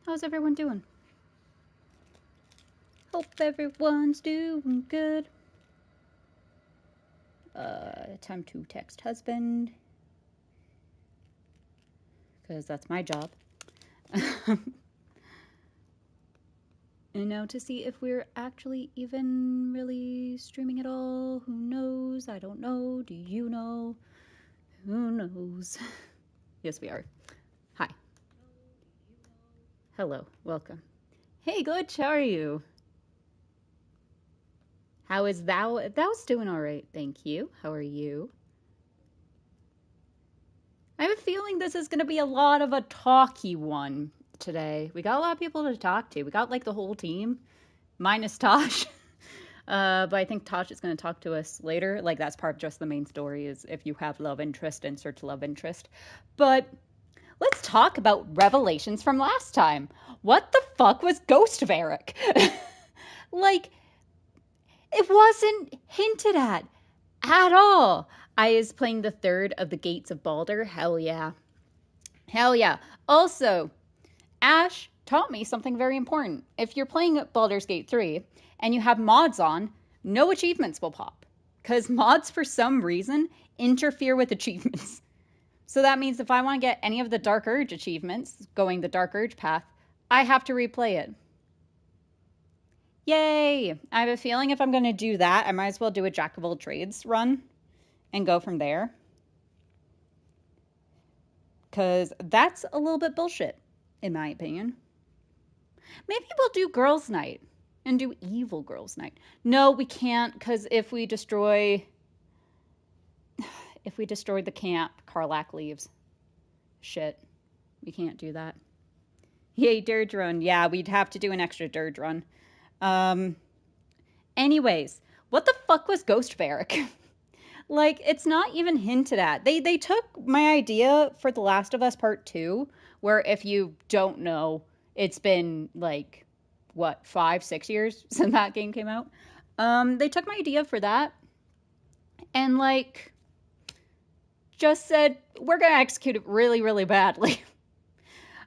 How's everyone doing? Hope everyone's doing good. Time to text husband, because that's my job. And now to see if we're actually even really streaming at all. Who knows? I don't know. Do you know? Who knows? Yes, we are. Hi. Hello. Welcome. Hey, Glitch. How are you? How is thou? Thou's doing all right. Thank you. How are you? I have a feeling this is going to be a lot of a talky one today. We got a lot of people to talk to. We got like the whole team, minus Tosh. But I think Tosh is going to talk to us later. Like that's part of just the main story is if you have love interest, insert love interest. But let's talk about revelations from last time. What the fuck was Ghost of Eric? Like, it wasn't hinted at all. I is playing the third of the Gates of Baldur. Hell yeah. Hell yeah. Also, Ash taught me something very important. If you're playing Baldur's Gate 3 and you have mods on, no achievements will pop. Because mods, for some reason, interfere with achievements. So that means if I want to get any of the Dark Urge achievements, going the Dark Urge path, I have to replay it. Yay! I have a feeling if I'm going to do that, I might as well do a Jack of all trades run and go from there. Because that's a little bit bullshit, in my opinion. Maybe we'll do girls' night and do evil girls' night. No, we can't, because if we destroy the camp, Karlach leaves. Shit. We can't do that. Yay, Dirge Run. Yeah, we'd have to do an extra Dirge Run. Anyways, what the fuck was Ghost of Eric? Like, it's not even hinted at. They took my idea for The Last of Us Part 2, where if you don't know, it's been like, what, 5-6 years since that game came out. They took my idea for that and like just said, we're gonna execute it really, really badly.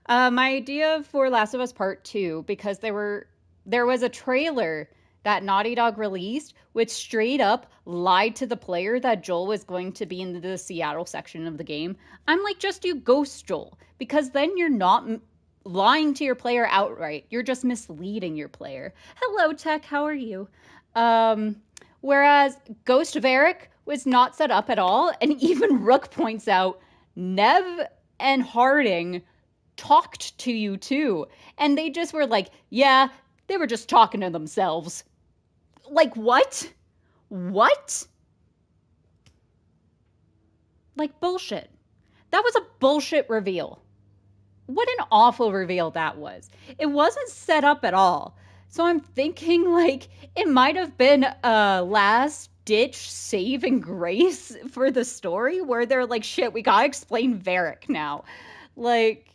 My idea for Last of Us Part 2, because there was a trailer that Naughty Dog released, which straight up lied to the player that Joel was going to be in the Seattle section of the game. I'm like, just do Ghost Joel, because then you're not lying to your player outright. You're just misleading your player. Hello, Tech, how are you? Whereas Ghost of Eric was not set up at all, and even Rook points out Nev and Harding talked to you too, and they just were like, yeah, they were just talking to themselves. Like, what? Like, bullshit. That was a bullshit reveal. What an awful reveal that was. It wasn't set up at all. So I'm thinking, like, it might have been a last ditch saving grace for the story where they're like, shit, we gotta explain Varric now. Like,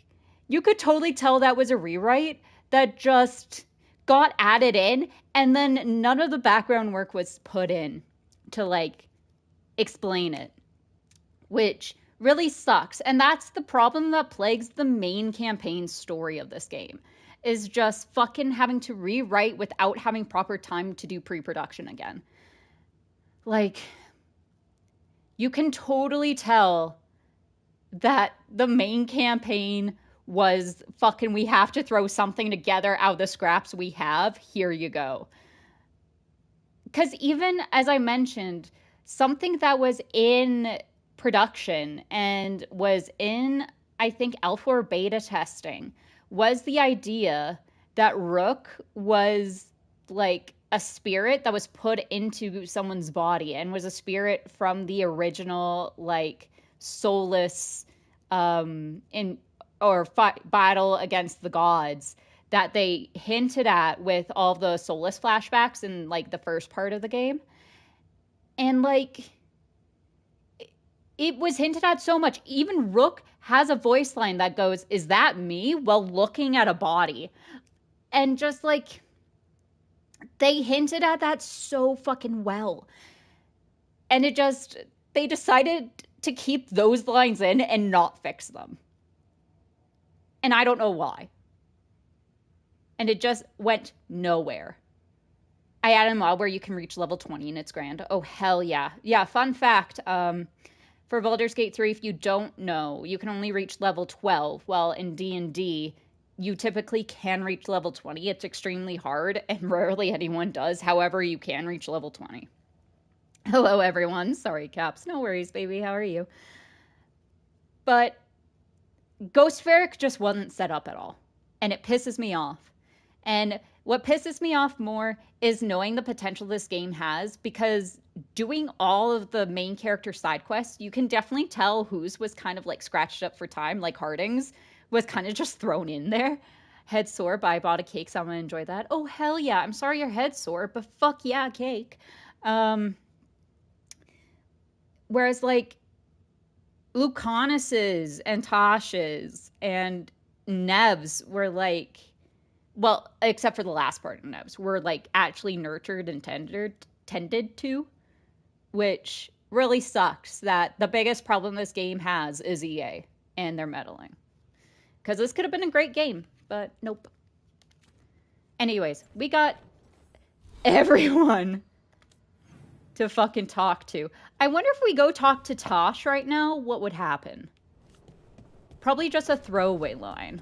you could totally tell that was a rewrite that just got added in, and then none of the background work was put in to like explain it, which really sucks. And that's the problem that plagues the main campaign story of this game, is just fucking having to rewrite without having proper time to do pre-production again. Like, you can totally tell that the main campaign was fucking, we have to throw something together out of the scraps we have. Here you go. Because even as I mentioned, something that was in production and was in, I think, alpha or beta testing was the idea that Rook was like a spirit that was put into someone's body and was a spirit from the original like soulless in or battle against the gods that they hinted at with all the soulless flashbacks in like the first part of the game. And like it was hinted at so much. Even Rook has a voice line that goes, "Is that me?" while looking at a body. And just like they hinted at that so fucking well. And it just, they decided to keep those lines in and not fix them. And I don't know why. and it just went nowhere. I added a mod where you can reach level 20 and it's grand. Oh, hell yeah. Yeah, fun fact. For Baldur's Gate 3, if you don't know, you can only reach level 12. Well, in D&D, you typically can reach level 20. It's extremely hard, and rarely anyone does. However, you can reach level 20. Hello, everyone. Sorry, Caps. No worries, baby. How are you? But Ghost Ferric just wasn't set up at all, and it pisses me off. And what pisses me off more is knowing the potential this game has, because doing all of the main character side quests, you can definitely tell whose was kind of like scratched up for time, like Harding's was kind of just thrown in there. Head sore, but I bought a cake, so I'm gonna enjoy that. Oh, hell yeah. I'm sorry your head's sore, but fuck yeah, cake. Whereas like Lucanus's and Tosh's and Nev's were like, well, except for the last part of Nev's, were like actually nurtured and tended to, which really sucks that the biggest problem this game has is EA and their meddling. Because this could have been a great game, but nope. Anyways, we got everyone to fucking talk to. I wonder if we go talk to Tosh right now, what would happen? Probably just a throwaway line.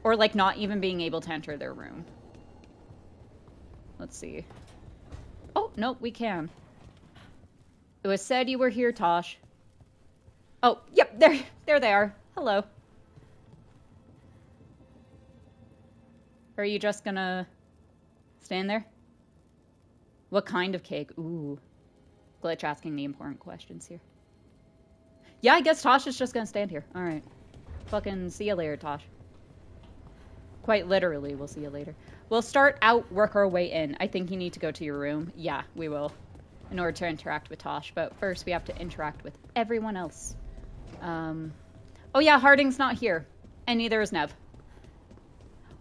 Or like not even being able to enter their room. Let's see. Oh, no, we can. It was said you were here, Tosh. Oh, yep, there they are. Hello. Are you just gonna stand there? What kind of cake? Ooh. Glitch asking the important questions here. Yeah, I guess Tosh is just gonna stand here. Alright. Fucking see you later, Tosh. Quite literally, we'll see you later. We'll start out, work our way in. I think you need to go to your room. Yeah, we will. In order to interact with Tosh. But first, we have to interact with everyone else. Oh yeah, Harding's not here. And neither is Nev.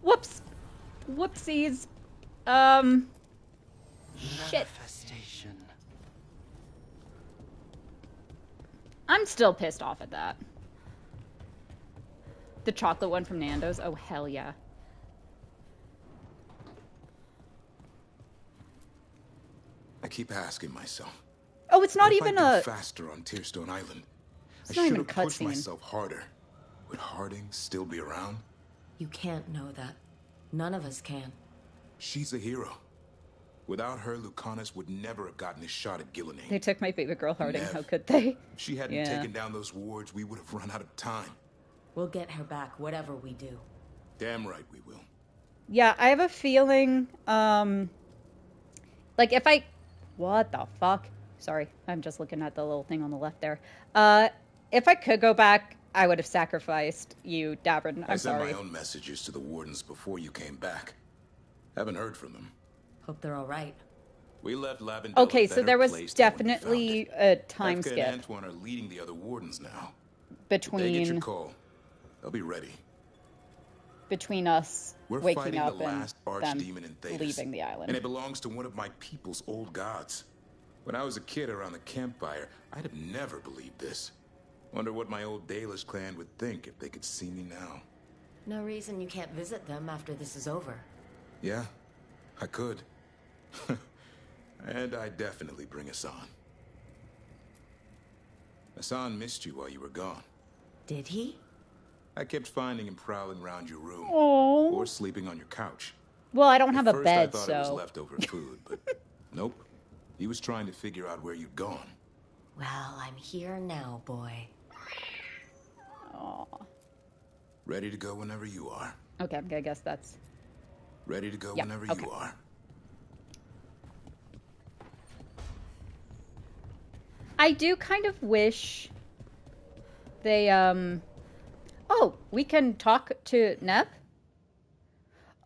Whoops. Whoopsies. Shit. I'm still pissed off at that. The chocolate one from Nando's? Oh, hell yeah. I keep asking myself. Oh, it's not even a... faster on Tearstone Island. I should have pushed myself harder. Would Harding still be around? You can't know that. None of us can. She's a hero. Without her, Lucanus would never have gotten his shot at Gillenane. They took my favorite girl, Harding. Nev. How could they? If she hadn't taken down those wards, we would have run out of time. We'll get her back, whatever we do. Damn right we will. Yeah, I have a feeling, like if I... What the fuck? Sorry, I'm just looking at the little thing on the left there. If I could go back, I would have sacrificed you, Davrin. I'm sorry. I sent my own messages to the wardens before you came back. Haven't heard from them. Hope they're all right. We left Lavendale. Okay, so there was definitely a time skip. and Antoine are leading the other wardens now. Between... They get your call. They'll be ready. Between us waking up the last and them archdemon in Thedas, leaving the island. And it belongs to one of my people's old gods. When I was a kid around the campfire, I'd have never believed this. Wonder what my old Dalish clan would think if they could see me now. No reason you can't visit them after this is over. Yeah, I could. And I definitely bring Hassan. Hassan missed you while you were gone. Did he? I kept finding him prowling around your room. Aww. Or sleeping on your couch. Well, I don't have a bed, I thought it was leftover food, but nope. He was trying to figure out where you'd gone. Well, I'm here now, boy. Aww. Ready to go whenever you are. Okay, I guess that's... Ready to go whenever you are. I do kind of wish they, Oh, we can talk to Nev?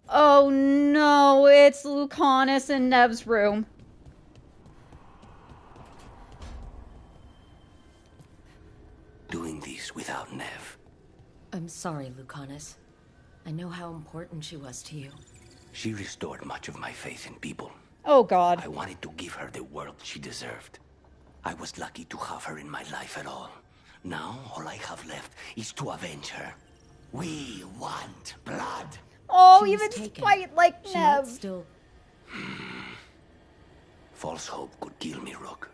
Oh no, it's Lucanus in Nev's room. Doing this without Nev. I'm sorry, Lucanus. I know how important she was to you. She restored much of my faith in people. Oh God. I wanted to give her the world she deserved. I was lucky to have her in my life at all. Now, all I have left is to avenge her. We want blood. Oh, Oh, She was even taken. spite like She might Nev. still... False hope could kill me, Rook.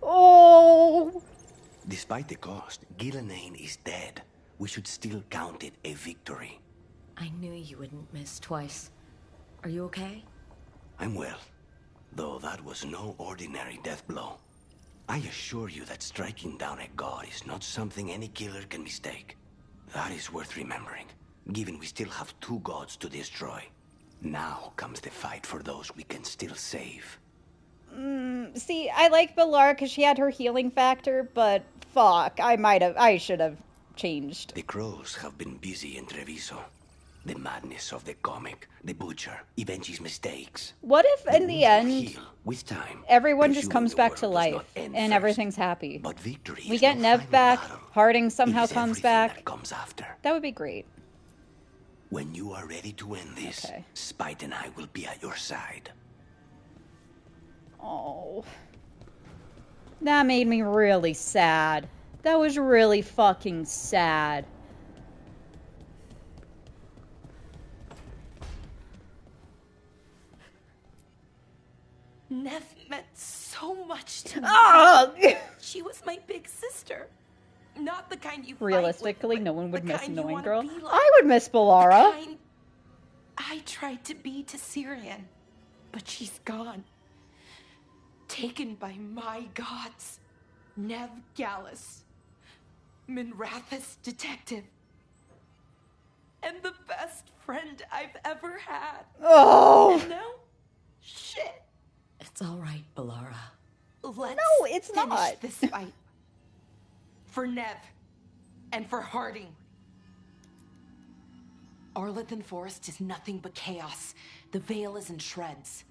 Oh. Despite the cost, Gillenane is dead. We should still count it a victory. I knew you wouldn't miss twice. Are you okay? I'm well, though that was no ordinary death blow. I assure you that striking down a god is not something any killer can mistake. That is worth remembering, given we still have 2 gods to destroy. Now comes the fight for those we can still save. See, I like Belara because she had her healing factor, but fuck, I should have changed. The crows have been busy in Treviso. The madness of the comic, the butcher, Evenji's mistakes. What if in the end, Heal with time. everyone just Pursuing comes the back world to does life not end and first. everything's happy? But victory We is get no Nev final back, battle. Harding It somehow is comes everything back. that comes after. That would be great. When you are ready to end this, Okay. Spite and I will be at your side. Oh. That made me really sad. That was really fucking sad. Nev meant so much to me. Ah! She was my big sister. Not the kind you fight Realistically, with, no one would the miss kind you Annoying wanna Girl. be like. I would miss The Belara. kind I tried to be to Syrian, but she's gone. Taken by my gods. Nev Gallus. Minrathous detective. And the best friend I've ever had. Oh. And now, shit. It's all right, Belara. Let's No, it's finish not. this fight. For Nev. And for Harding. Arlethan Forest is nothing but chaos. The Veil is in shreds.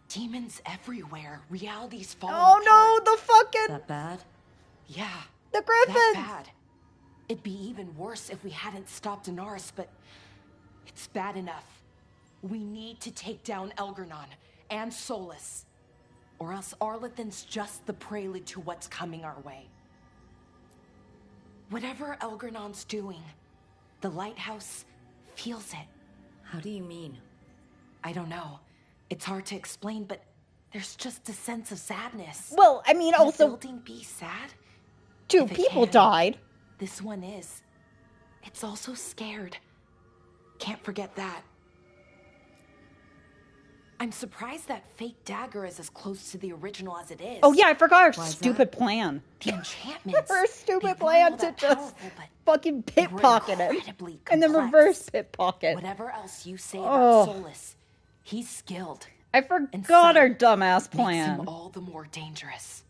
Demons everywhere. Reality's falling apart. Oh no, the Is fucking, that bad? Yeah, the that Griffins. bad. It'd be even worse if we hadn't stopped Inaris, but it's bad enough. We need to take down Elgernon and Solus. Or else Arlethan's just the prelude to what's coming our way. Whatever Elgernon's doing, the lighthouse feels it. How do you mean? I don't know. It's hard to explain, but there's just a sense of sadness. Well, I mean, Can a also, building be sad? 2 if it people can. died. This one is. It's also scared. Can't forget that. I'm surprised that fake dagger is as close to the original as it is. Oh yeah, I forgot her Why is stupid plan. The enchantments. Her they stupid weren't plan all to that just powerful, but fucking they were pickpocket him. incredibly And then complex. reverse pickpocket. Whatever else you say Oh. about Solus, he's skilled. I forgot her dumbass Makes plan. him all the more dangerous.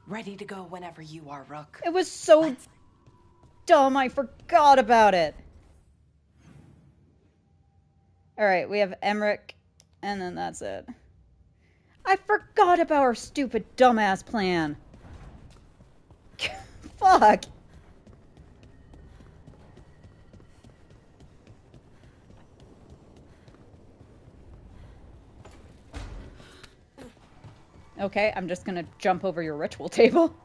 Ready to go whenever you are, Rook. It was so dumb, I forgot about it. Alright, we have Emmerich, and then that's it. I forgot about her stupid dumbass plan. Fuck. Okay, I'm just gonna jump over your ritual table.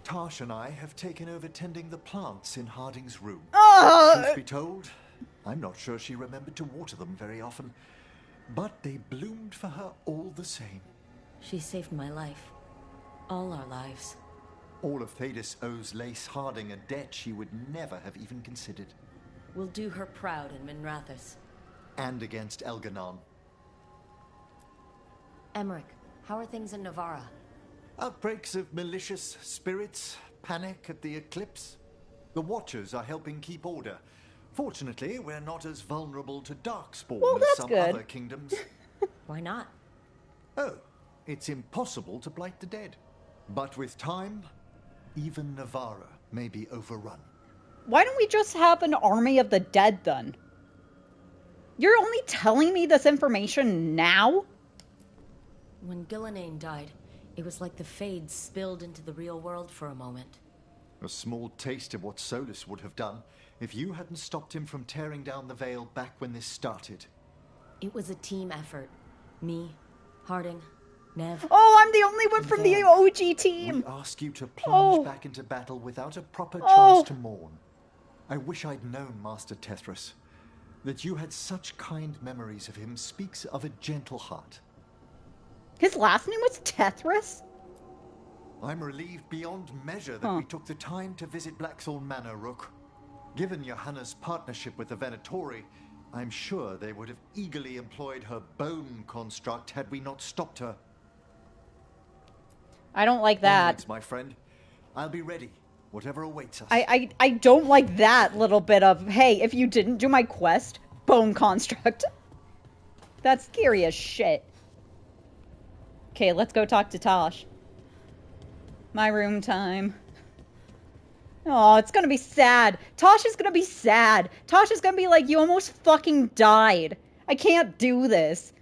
Tash and I have taken over tending the plants in Harding's room. Truth be told, I'm not sure she remembered to water them very often, but they bloomed for her all the same. She saved my life. All our lives. All of Thadis owes Lace Harding a debt she would never have even considered. We'll do her proud in Minrathous. And against Elganon. Emmerich, how are things in Navarra? Outbreaks of malicious spirits, panic at the eclipse. The Watchers are helping keep order. Fortunately, we're not as vulnerable to darkspawn Well, as that's some good. other kingdoms. Why not? Oh, it's impossible to blight the dead. But with time, even Navarra may be overrun. Why don't we just have an army of the dead then? You're only telling me this information now? When Gillenane died, it was like the Fades spilled into the real world for a moment. A small taste of what Solus would have done if you hadn't stopped him from tearing down the Veil back when this started. It was a team effort. Me, Harding, Nev. Oh, I'm the only one from the OG We team. ask you to plunge Oh. back into battle without a proper Oh. chance to mourn. I wish I'd known Master Tethras. That you had such kind memories of him speaks of a gentle heart. His last name was Tethras? I'm relieved beyond measure that we took the time to visit Blackthorn Manor, Rook. Given Johanna's partnership with the Venatori, I'm sure they would have eagerly employed her bone construct had we not stopped her. I don't like that. Onwards, my friend. I'll be ready, whatever awaits us. I don't like that little bit of, hey, if you didn't do my quest, bone construct. That's scary as shit. Okay, let's go talk to Tosh. My room time. Oh, it's gonna be sad. Tosh is gonna be sad. Tosh is gonna be like, you almost fucking died. I can't do this.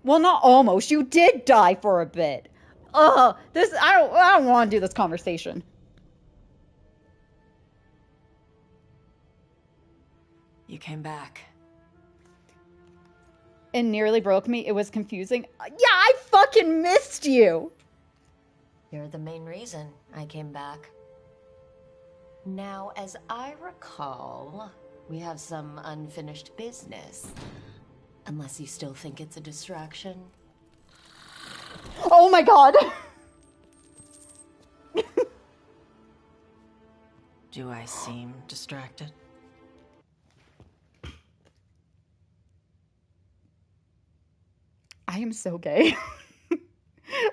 Well, not almost. You did die for a bit. Ugh, I don't want to do this conversation. You came back. It nearly broke me. It was confusing. Yeah, I fucking missed you. You're the main reason I came back. Now, as I recall, we have some unfinished business. Unless you still think it's a distraction. Oh my god. Do I seem distracted? I am so gay.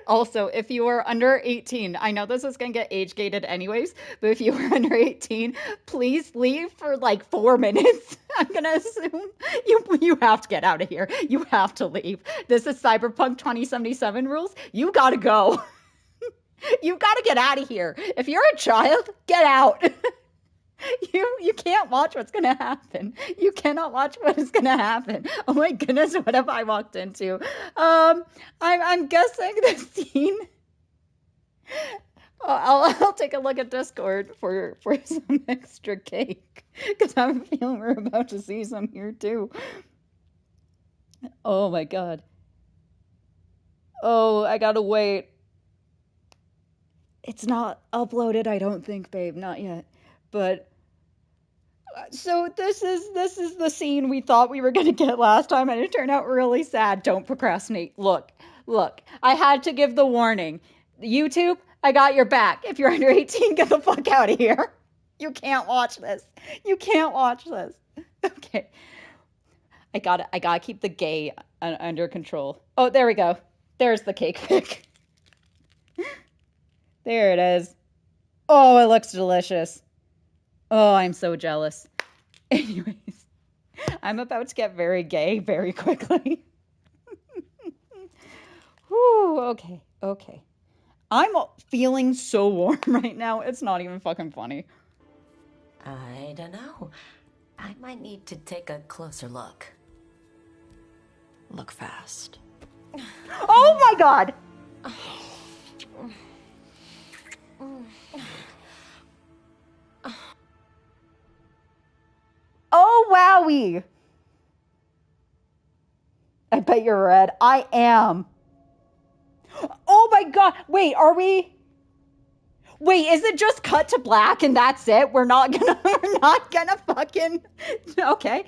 Also, if you are under 18, I know this is going to get age gated anyways, but if you are under 18, please leave for like 4 minutes. I'm going to assume you have to get out of here. You have to leave. This is Cyberpunk 2077 rules. You got to go. You got to get out of here. If you're a child, get out. You can't watch what's gonna happen. You cannot watch what is gonna happen. Oh my goodness, what have I walked into? I'm guessing the scene. I'll take a look at Discord for some extra cake because I have a feeling we're about to see some here too. Oh my god. Oh, I gotta wait. It's not uploaded, I don't think, babe. Not yet. But so this is the scene we thought we were going to get last time, and it turned out really sad. Don't procrastinate. Look. I had to give the warning. YouTube, I got your back. If you're under 18, get the fuck out of here. You can't watch this. You can't watch this. Okay. I gotta keep the gay under control. Oh, there we go. There's the cake pic. There it is. Oh, it looks delicious. Oh, I'm so jealous. Anyways, I'm about to get very gay very quickly. Whew, okay. I'm feeling so warm right now. It's not even fucking funny. I don't know. I might need to take a closer look. Look fast. Oh my god! Oh, wowie! I bet you're red. I am. Oh my god! Wait, are we? Wait, is it just cut to black and that's it? We're not gonna fucking... Okay.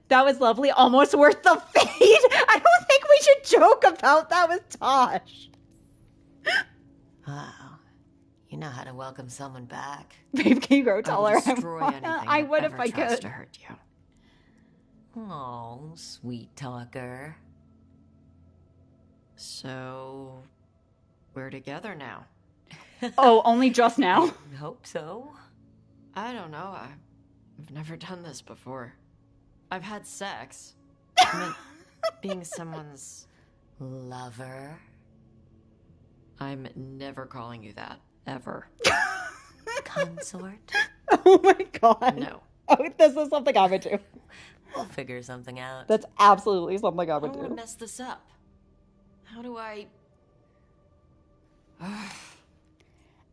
That was lovely. Almost worth the fade. I don't think we should joke about that with Tosh. Wow. You know how to welcome someone back. Babe, can you grow taller? Destroy anything I would if I tries could. to hurt you. Oh, sweet talker. So, we're together now. Oh, only just now? I hope so. I don't know. I've never done this before. I've had sex. I mean, being someone's lover. I'm never calling you that. Ever. Consort? Oh my god. No. Oh, this is something I would do. We'll figure something out. That's absolutely something I would How do I do. mess this up? How do I...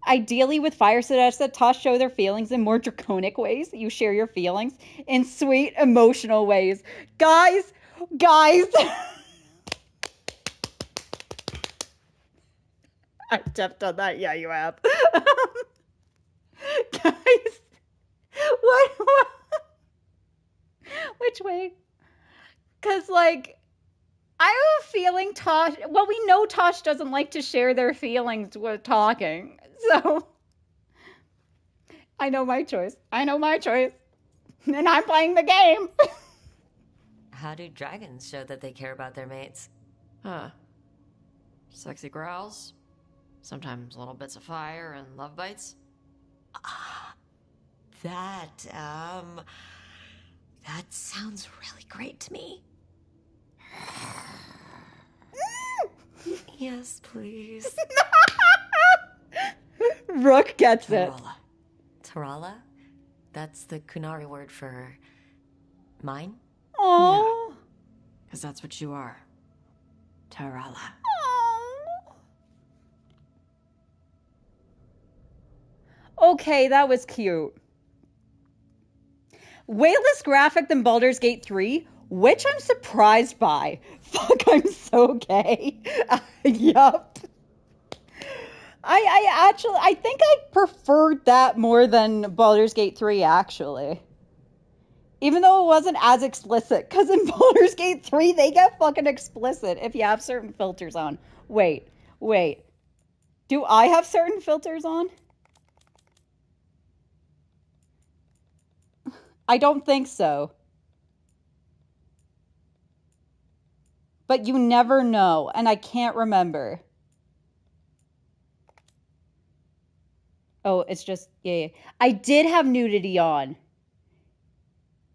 Ideally, with fire suggests that Tosh show their feelings in more draconic ways. You share your feelings in sweet, emotional ways. Guys! I've tapped on that. Yeah, you have. Guys, what? which way. Because, like, I have a feeling Tosh... Well, we know Tosh doesn't like to share their feelings with talking. So, I know my choice. I know my choice. And I'm playing the game. How do dragons show that they care about their mates? Huh. Sexy growls? Sometimes little bits of fire and love bites? That sounds really great to me. Yes, please. Rook gets it. Tarala. Tarala? That's the Kunari word for mine? Aww. Because that's what you are. Tarala. Okay, that was cute. Way less graphic than Baldur's Gate 3, which I'm surprised by. Fuck, I'm so gay. Yup. I think I preferred that more than Baldur's Gate 3, actually. Even though it wasn't as explicit, because in Baldur's Gate 3, they get fucking explicit if you have certain filters on. Wait. Do I have certain filters on? I don't think so. But you never know, and I can't remember. Oh, it's just, yeah. I did have nudity on.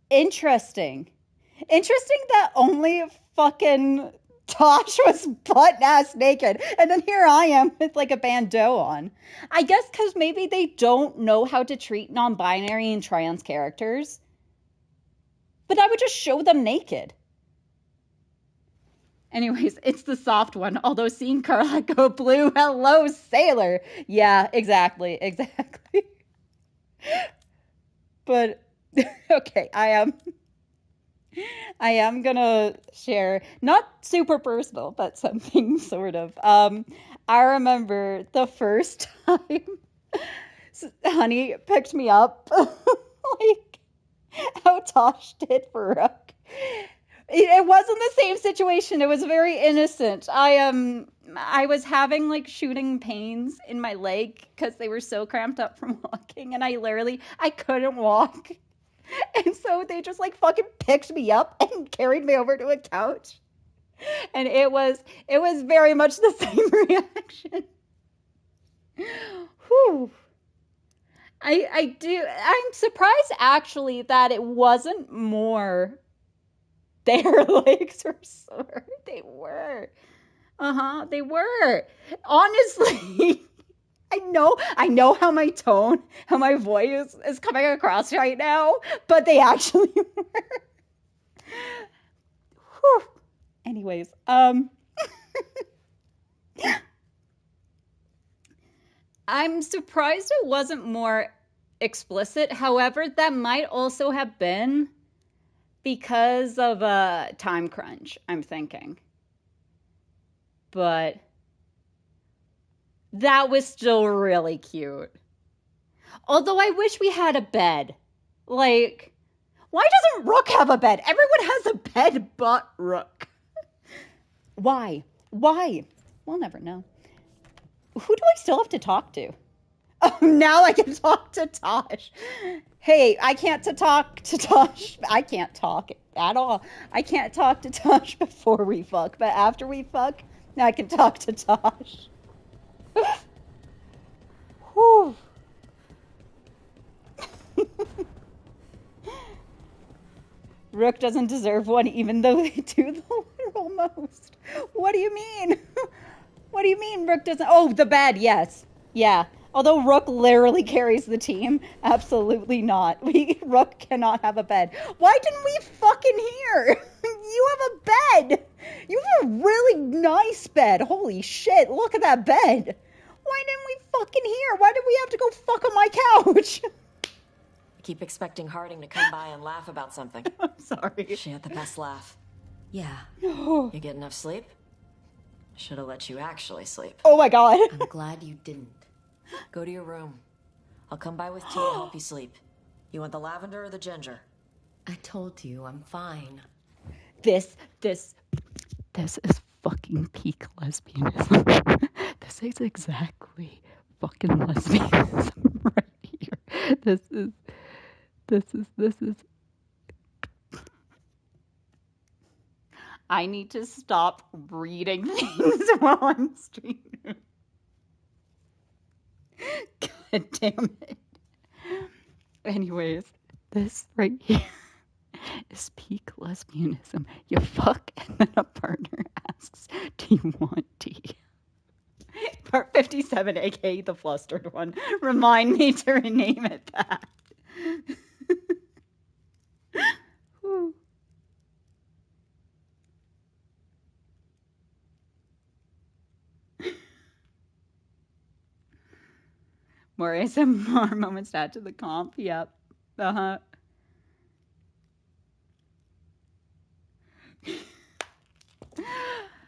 Interesting that only fucking Tosh was butt-ass naked, and then here I am with like a bandeau on. I guess because maybe they don't know how to treat non-binary and trans characters. But I would just show them naked. Anyways, it's the soft one, although seeing Carla go blue, hello, sailor. Yeah, exactly. But, okay, I am gonna share, not super personal, but something sort of. I remember the first time Honey picked me up, like how Tosh did for Rook. It wasn't the same situation. It was very innocent. I was having like shooting pains in my leg because they were so cramped up from walking, and I couldn't walk. And so they just like fucking picked me up and carried me over to a couch. And it was very much the same reaction. Whew. I'm surprised actually that it wasn't more their legs were sore. They were. They were. Honestly, I know how my voice is coming across right now, but they actually were. Whew. Anyways, I'm surprised it wasn't more explicit. However, that might also have been because of a time crunch, I'm thinking. But that was still really cute. Although I wish we had a bed. Like, why doesn't Rook have a bed? Everyone has a bed but Rook. Why? We'll never know. Who do I still have to talk to? Oh, now I can talk to Tosh. Hey, I can't talk to Tosh. I can't talk at all. I can't talk to Tosh before we fuck, but after we fuck, now I can talk to Tosh. Whew. Rook doesn't deserve one, even though they do the literal most. What do you mean? What do you mean Rook doesn't? Oh, the bed, yes. Yeah. Although Rook literally carries the team, absolutely not. Rook cannot have a bed. Why didn't we fucking hear? You have a bed. You have a really nice bed. Holy shit, look at that bed. Why didn't we fucking hear? Why did we have to go fuck on my couch? I keep expecting Harding to come by and laugh about something. I'm sorry. She had the best laugh. Yeah. You get enough sleep? Should have let you actually sleep. Oh my god. I'm glad you didn't. Go to your room. I'll come by with tea to help you sleep. You want the lavender or the ginger? I told you, I'm fine. This is fucking peak lesbianism. This is exactly fucking lesbianism right here. This is. I need to stop reading things while I'm streaming. God damn it. Anyways, this right here is peak lesbianism. You fuck and then a partner asks, do you want tea? Part 57, aka the flustered one. Remind me to rename it that. More ASMR moments to add to the comp. Yep. Uh-huh.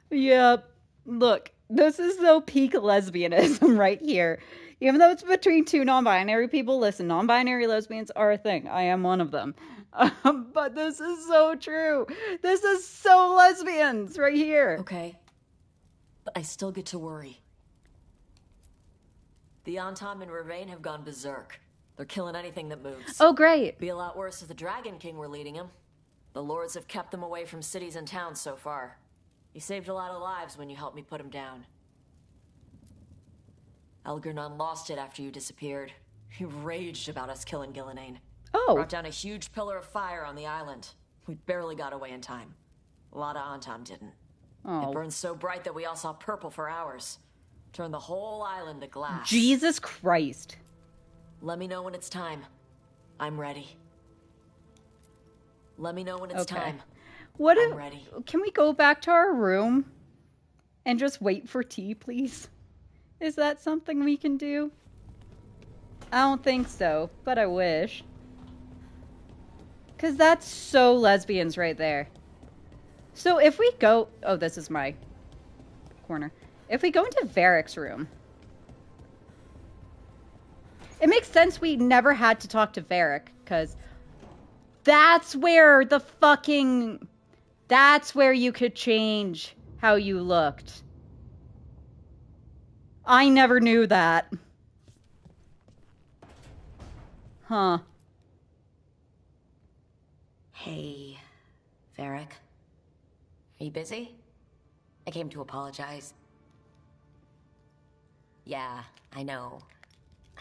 Yep. Look, this is so peak lesbianism right here. Even though it's between two non-binary people, listen, non-binary lesbians are a thing. I am one of them. But this is so true. This is so lesbians right here. Okay. But I still get to worry. The Antam and Ravain have gone berserk. They're killing anything that moves. Oh, great. Be a lot worse if the Dragon King were leading them. The lords have kept them away from cities and towns so far. You saved a lot of lives when you helped me put him down. Elgernon lost it after you disappeared. He raged about us killing Gillenane. Oh. Brought down a huge pillar of fire on the island. We barely got away in time. A lot of Antam didn't. Oh. It burned so bright that we all saw purple for hours. Turned the whole island to glass. Jesus Christ. Let me know when it's time. I'm ready. Let me know when it's time. What I'm if, ready. Can we go back to our room and just wait for tea, please? Is that something we can do? I don't think so, but I wish. Because that's so lesbians right there. So if we go... Oh, this is my corner. If we go into Varric's room... It makes sense we never had to talk to Varric, because that's where the fucking... That's where you could change how you looked. I never knew that. Huh. Hey, Varric. Are you busy? I came to apologize. Yeah, I know.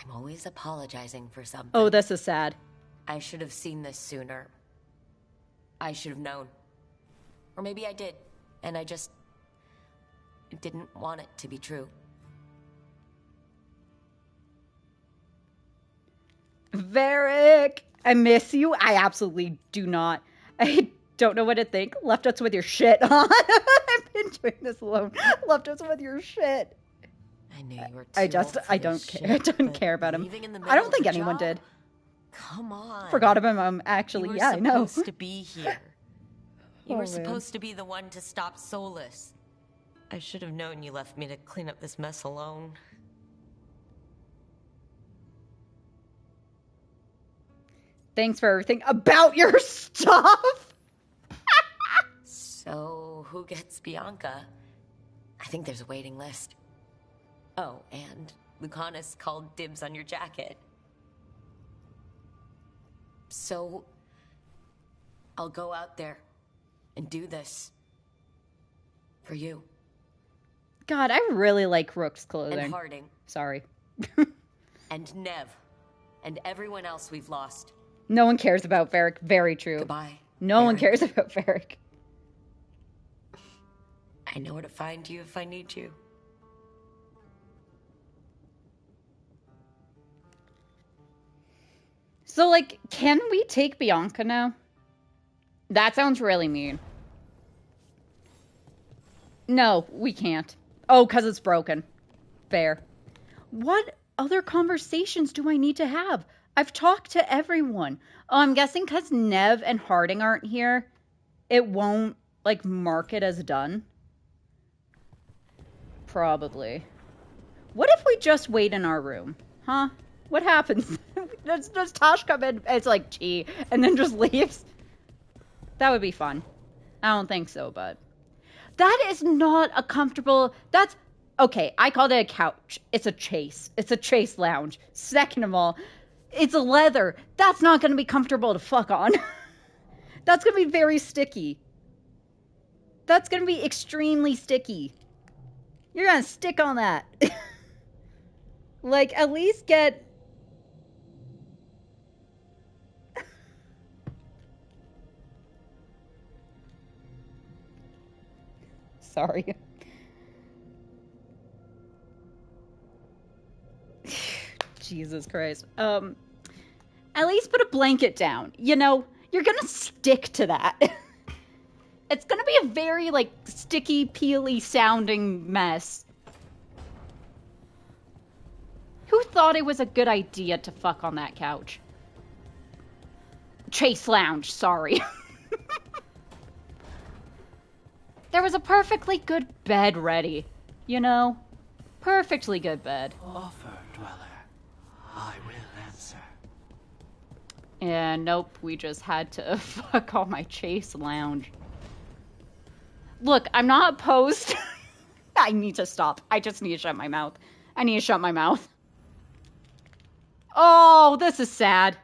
I'm always apologizing for something. Oh, this is sad. I should have seen this sooner. I should have known. Or maybe I did, and I just didn't want it to be true. Varric, I miss you. I absolutely do not. I don't know what to think. Left us with your shit, huh? I've been doing this alone. Left us with your shit. I knew you were too I old for care. I don't care about him. I don't think anyone did. Come on. Forgot about him, actually. Yeah, I know. You were supposed to be here. You Oh, were man. supposed to be the one to stop Solus. I should have known you left me to clean up this mess alone. Thanks for everything about your stuff. So, who gets Bianca? I think there's a waiting list. Oh, and Lucanus called dibs on your jacket. So, I'll go out there and do this. For you. God, I really like Rook's clothing. And Harding. Sorry. And Nev. And everyone else we've lost. No one cares about Varric. Very true. Goodbye. No one Varric. cares about Varric. I know where to find you if I need you. So, like, can we take Bianca now? That sounds really mean. No, we can't. Oh, because it's broken. Fair. What other conversations do I need to have? I've talked to everyone. Oh, I'm guessing because Nev and Harding aren't here, it won't, like, mark it as done. Probably. What if we just wait in our room? Huh? What happens? does Tosh come in? It's like tea, and then just leaves? That would be fun. I don't think so, but... That is not a comfortable... That's... Okay, I called it a couch. It's a chase. It's a chase lounge. Second of all, it's a leather. That's not going to be comfortable to fuck on. That's going to be very sticky. That's going to be extremely sticky. You're going to stick on that. Like, at least get... Sorry. Jesus Christ. At least put a blanket down. You know, you're gonna stick to that. It's gonna be a very, like, sticky, peely sounding mess. Who thought it was a good idea to fuck on that couch? Chase lounge, sorry. There was a perfectly good bed ready, you know? Perfectly good bed. Offer, dweller. I will answer. And nope, we just had to fuck on my chase lounge. Look, I'm not opposed. I need to stop. I just need to shut my mouth. I need to shut my mouth. Oh, this is sad.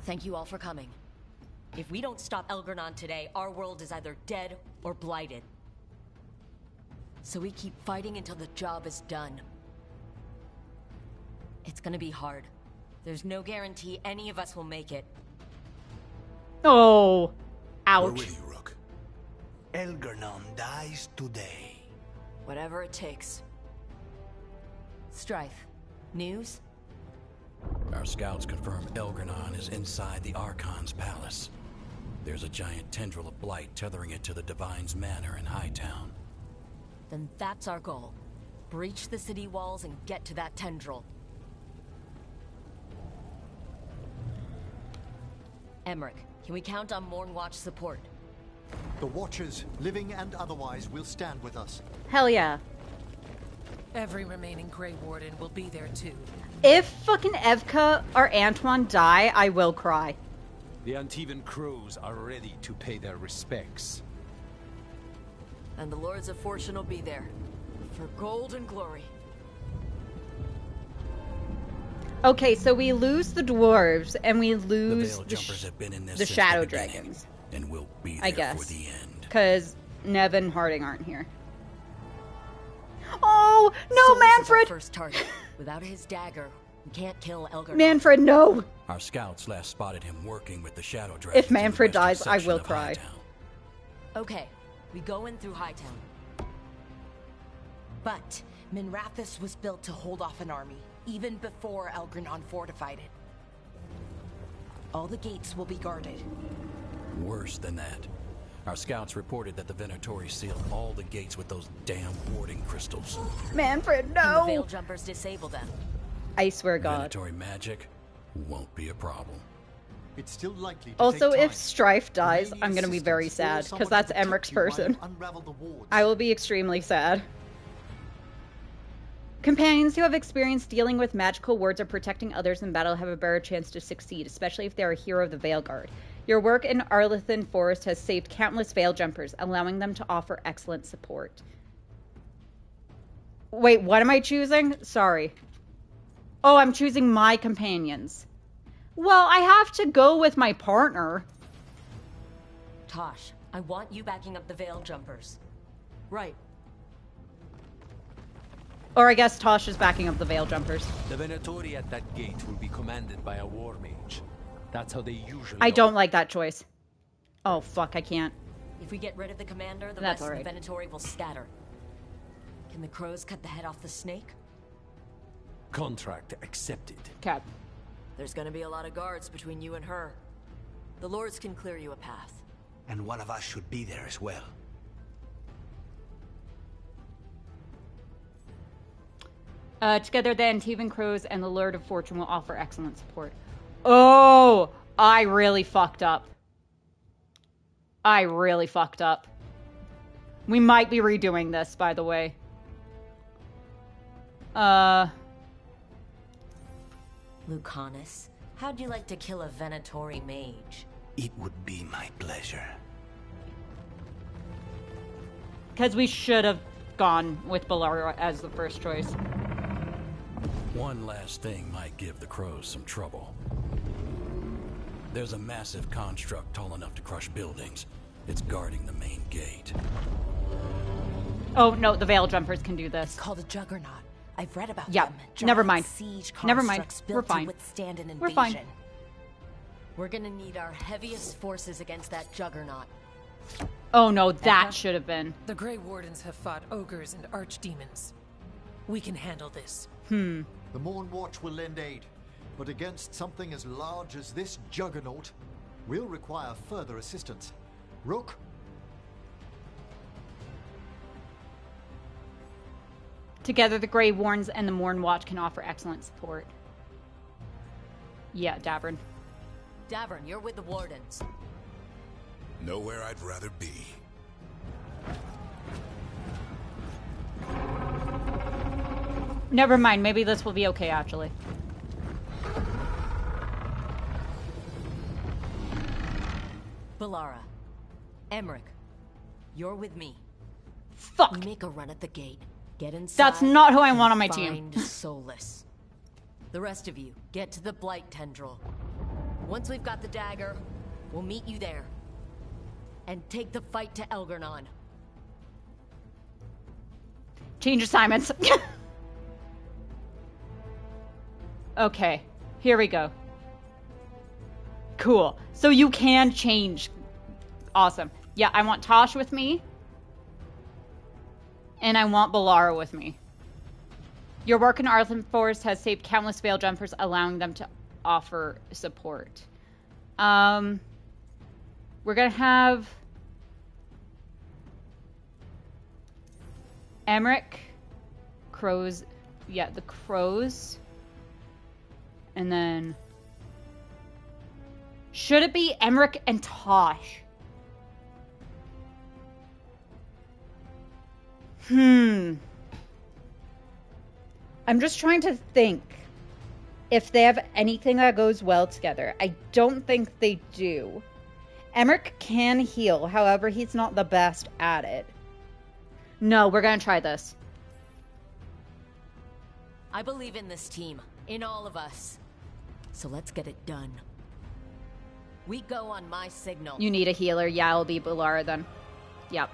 Thank you all for coming. If we don't stop Elgernon today, our world is either dead or blighted. So we keep fighting until the job is done. It's gonna be hard. There's no guarantee any of us will make it. Oh, ouch. We're with you, Rook. Elgernon dies today. Whatever it takes. Strife, news? Our scouts confirm Elgernon is inside the Archon's palace. There's a giant tendril of blight tethering it to the Divine's manor in Hightown. Then that's our goal. Breach the city walls and get to that tendril. Emmerich, can we count on Mornwatch support? The Watchers, living and otherwise, will stand with us. Hell yeah. Every remaining Grey Warden will be there too. If fucking Evka or Antoine die, I will cry. The Antivan Crows are ready to pay their respects. And the Lords of Fortune will be there. For gold and glory. Okay, so we lose the dwarves and we The lose Veil Jumpers have been in this the since Shadow the beginning, Dragons, and will be I there guess. for the end. Because Nev and Harding aren't here. Oh, no, Solus is our Manfred! first target. Without his dagger, we can't kill Elgar. Manfred, no! Our scouts last spotted him working with the Shadow Dragons. If Manfred in the western dies, I section will of cry. Hightown. Okay, we go in through Hightown. But Minrathous was built to hold off an army, even before Elgranon fortified it. All the gates will be guarded. Worse than that. Our scouts reported that the Venatori sealed all the gates with those damn warding crystals. Manfred, And the no! Veil Jumpers disable them. I swear God. Venatori magic won't be a problem. It's still likely to Also, take time. if Strife dies, You may need I'm gonna be very assistance or sad, someone because to that's protect Emmerich's you while you person. unravel the wards. I will be extremely sad. Companions who have experience dealing with magical wards or protecting others in battle have a better chance to succeed, especially if they are a hero of the Veilgaurd. Your work in Arlethan Forest has saved countless Veil Jumpers, allowing them to offer excellent support. Wait, what am I choosing? Sorry. Oh, I'm choosing my companions. Well, I have to go with my partner. Tosh, I want you backing up the Veil Jumpers. Right. Or I guess Tosh is backing up the Veil Jumpers. The Venatori at that gate will be commanded by a war mage. That's how they usually I don't like that choice. Oh, fuck, I can't. If we get rid of the commander, the That's rest of alright. the Venatori will scatter. Can the crows cut the head off the snake? Contract accepted. Cap. There's gonna be a lot of guards between you and her. The lords can clear you a path. And one of us should be there as well. Together, the Antivan Crows and the Lord of Fortune will offer excellent support. Oh, I really fucked up. I really fucked up. We might be redoing this, by the way. Lucanus, how'd you like to kill a Venatori mage? It would be my pleasure. Because we should have gone with Bellara as the first choice. One last thing might give the crows some trouble. There's a massive construct tall enough to crush buildings. It's guarding the main gate. Oh, no, the Veil Jumpers can do this. It's called a Juggernaut. I've read about yeah, them. never mind. Siege Never mind. built We're fine. To withstand an invasion. We're fine. We're gonna need our heaviest forces against that Juggernaut. Oh no, that should have been. The Grey Wardens have fought ogres and archdemons. We can handle this. The Morn Watch will lend aid, but against something as large as this Juggernaut, we'll require further assistance. Rook? Together, the Grey Warns and the Morn Watch can offer excellent support. Yeah, Davern. Davern, you're with the Wardens. Nowhere I'd rather be. Never mind, maybe this will be okay, actually. Bellara. Emmerich. You're with me. Fuck! We make a run at the gate. Get inside. That's not who I want on my team. Find Solus. The rest of you, get to the Blight Tendril. Once we've got the dagger, we'll meet you there. And take the fight to Elgarnon. Change assignments. Okay, here we go. Cool. So you can change. Awesome. Yeah, I want Tosh with me. And I want Bellara with me. Your work in Arthur Forest has saved countless Veil Jumpers, allowing them to offer support. We're gonna have Emmerich, Crows, yeah, the Crows, and then should it be Emmerich and Tosh? I'm just trying to think if they have anything that goes well together. I don't think they do. Emmerich can heal, however, he's not the best at it. No, we're gonna try this. I believe in this team, in all of us. So let's get it done. We go on my signal. You need a healer. Yeah, I'll be Bellara then. Yep.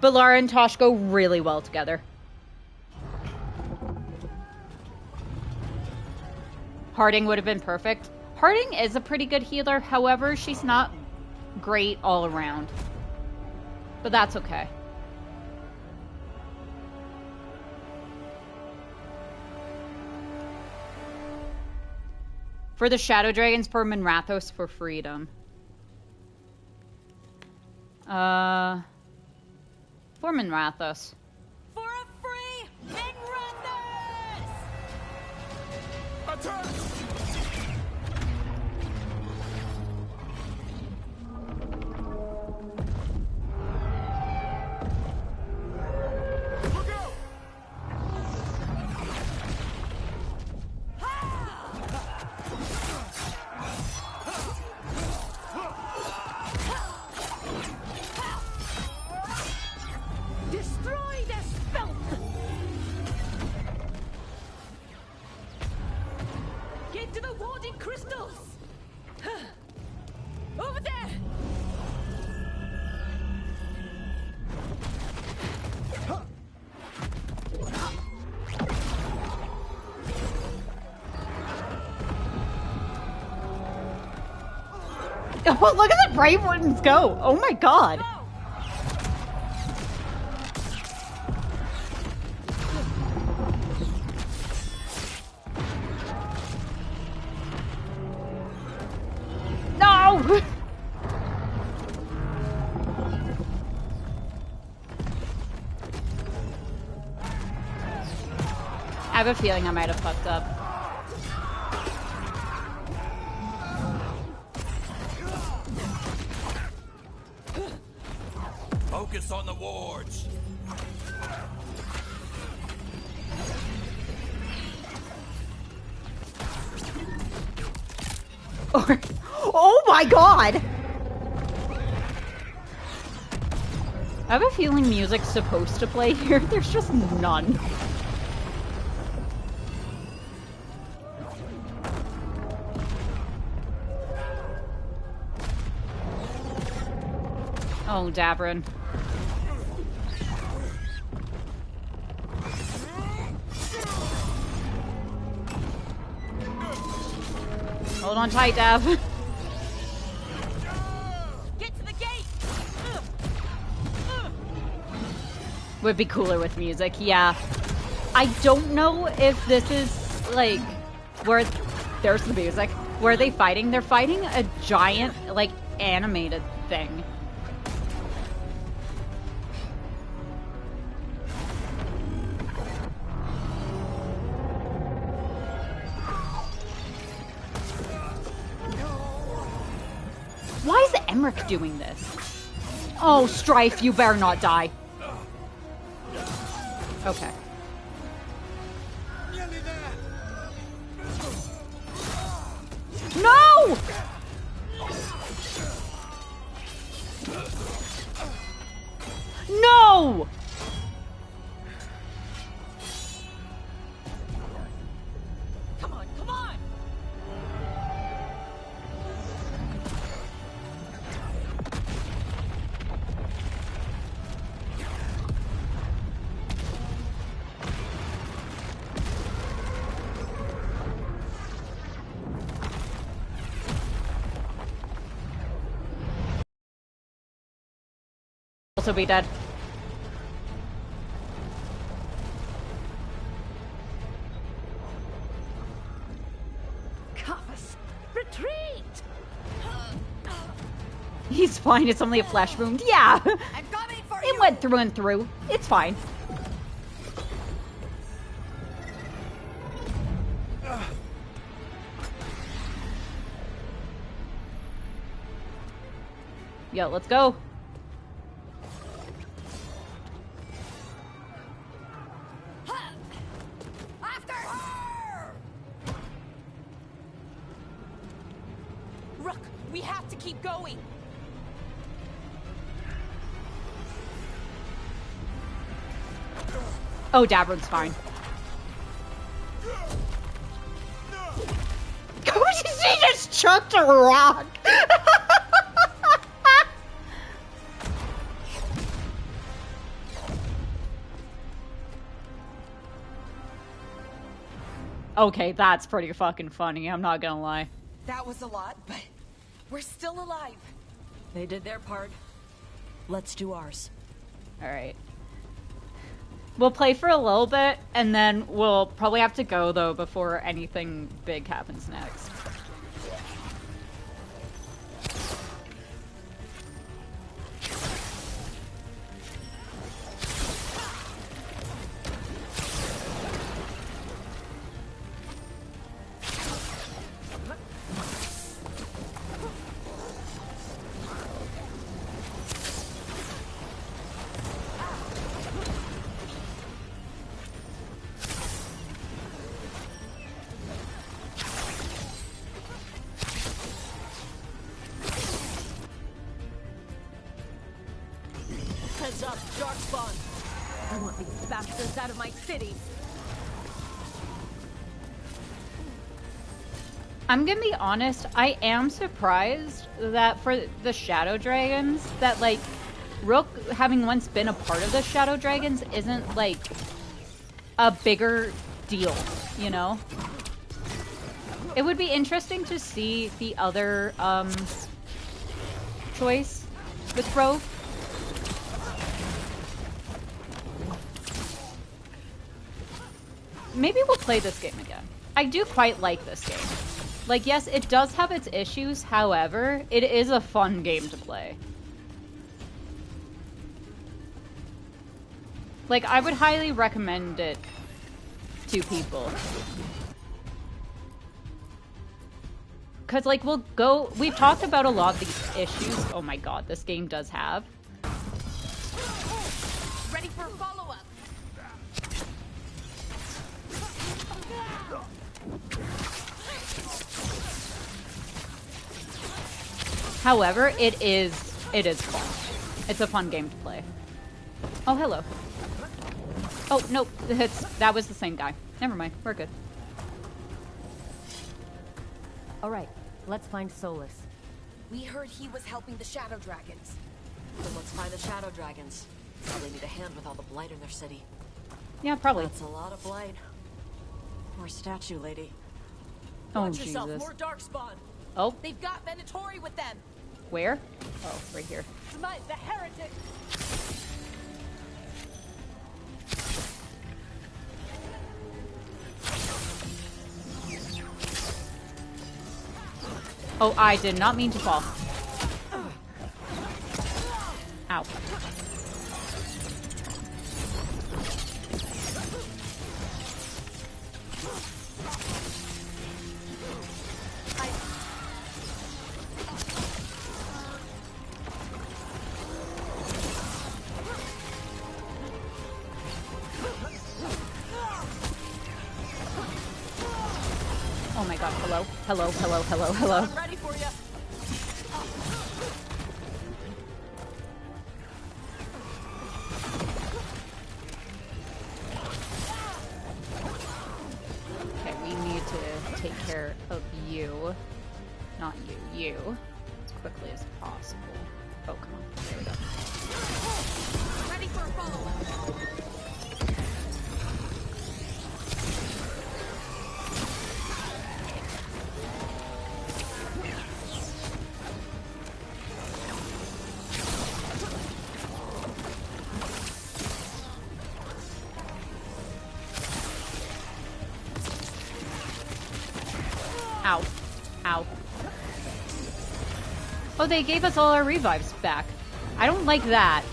Bellara and Tosh go really well together. Harding would have been perfect. Harding is a pretty good healer. However, she's not great all around. But that's okay. For the Shadow Dragons, for Minrathos, for freedom. For Minrathos. For a free Minrathos! Attack! Look out! Destroy this filth! Get to the warding crystals! Over there! Oh, look at the Brave Ones go! Oh my god! No! I have a feeling I might have fucked up. Focus on the wards. Oh my god! I have a feeling music's supposed to play here. There's just none. Oh, Dabrin. Hold on tight, Dav. Get to the gate! Would be cooler with music, yeah. I don't know if this is, like, where there's the music. Where are they fighting? They're fighting a giant, like, animated thing. Why is Emmerich doing this? Oh, Strife, you better not die. Okay. No! No! Come on, come on! Also be dead. Cofus, retreat! He's fine, it's only a flesh wound. Yeah! I'm coming for you! It went through and through. It's fine. Yo, let's go. After her! Rook, we have to keep going. Oh, Dabrin's fine. She just chucked a rock. Okay, that's pretty fucking funny, I'm not gonna lie. That was a lot, but we're still alive. They did their part. Let's do ours. Alright. We'll play for a little bit, and then we'll probably have to go, though, before anything big happens next. Heads up, Darkspawn! I want these bastards out of my city! I'm gonna be honest, I am surprised that for the Shadow Dragons, that, like, Rook, having once been a part of the Shadow Dragons, isn't, like, a bigger deal, you know? It would be interesting to see the other, choice with Rogue. Maybe we'll play this game again. I do quite like this game. Like, yes, it does have its issues, however, it is a fun game to play. Like, I would highly recommend it two people. Because, like, we've talked about a lot of these issues. Oh my god, this game does have. Ready for follow-up. However, it is fun. It's a fun game to play. Oh, hello. Oh, no, that was the same guy. Never mind, we're good. All right, let's find Solus. We heard he was helping the Shadow Dragons. Then let's find the Shadow Dragons. Probably need a hand with all the blight in their city. Yeah, probably. That's a lot of blight. Poor statue lady. Oh, Watch Jesus. yourself, more darkspawn. Oh, They've got Venatori with them. where? Oh, right here. Smite the heretic. Oh, I did not mean to fall. Ow. Oh my god, hello, hello, hello, hello, hello. I'm ready for you. Okay, we need to take care of you. Not you, you. As quickly as possible. Oh, come on. There we go. Ready for a follow-up. Ow. Ow. Oh, they gave us all our revives back. I don't like that.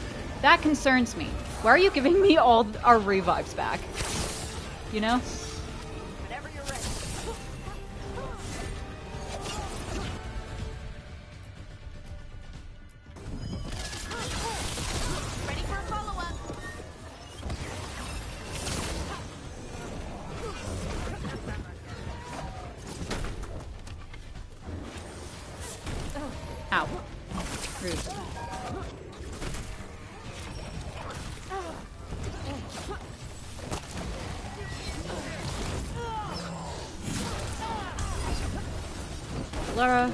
That concerns me. Why are you giving me all our revives back? You know? Whenever you're ready. Ready for a follow-up. Ow. Rude. Laura.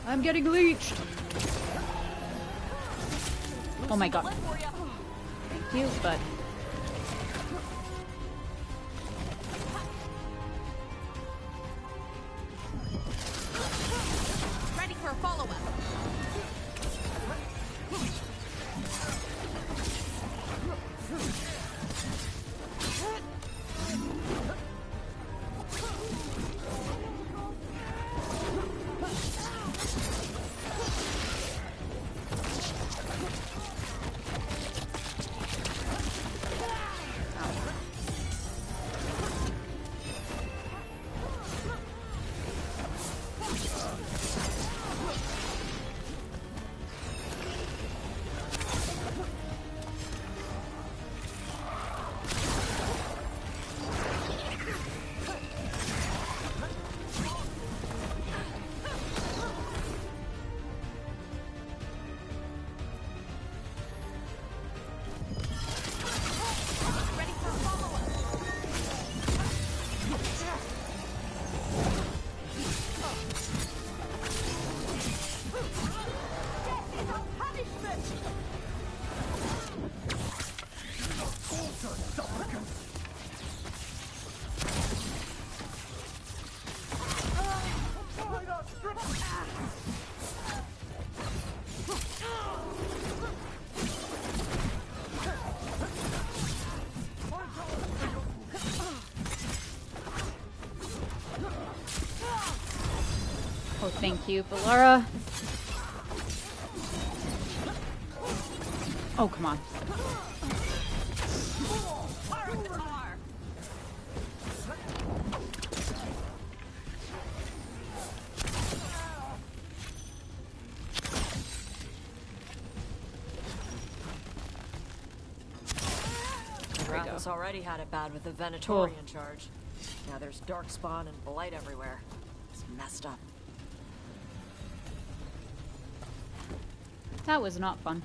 I'm getting leeched. Oh my god. Thank you, but... Ready for a follow-up. Oh, thank you, Valara. Oh, come on. Rathus already had it bad with the Venatorian charge. Now there's Darkspawn and Blight everywhere. It's messed up. That was not fun.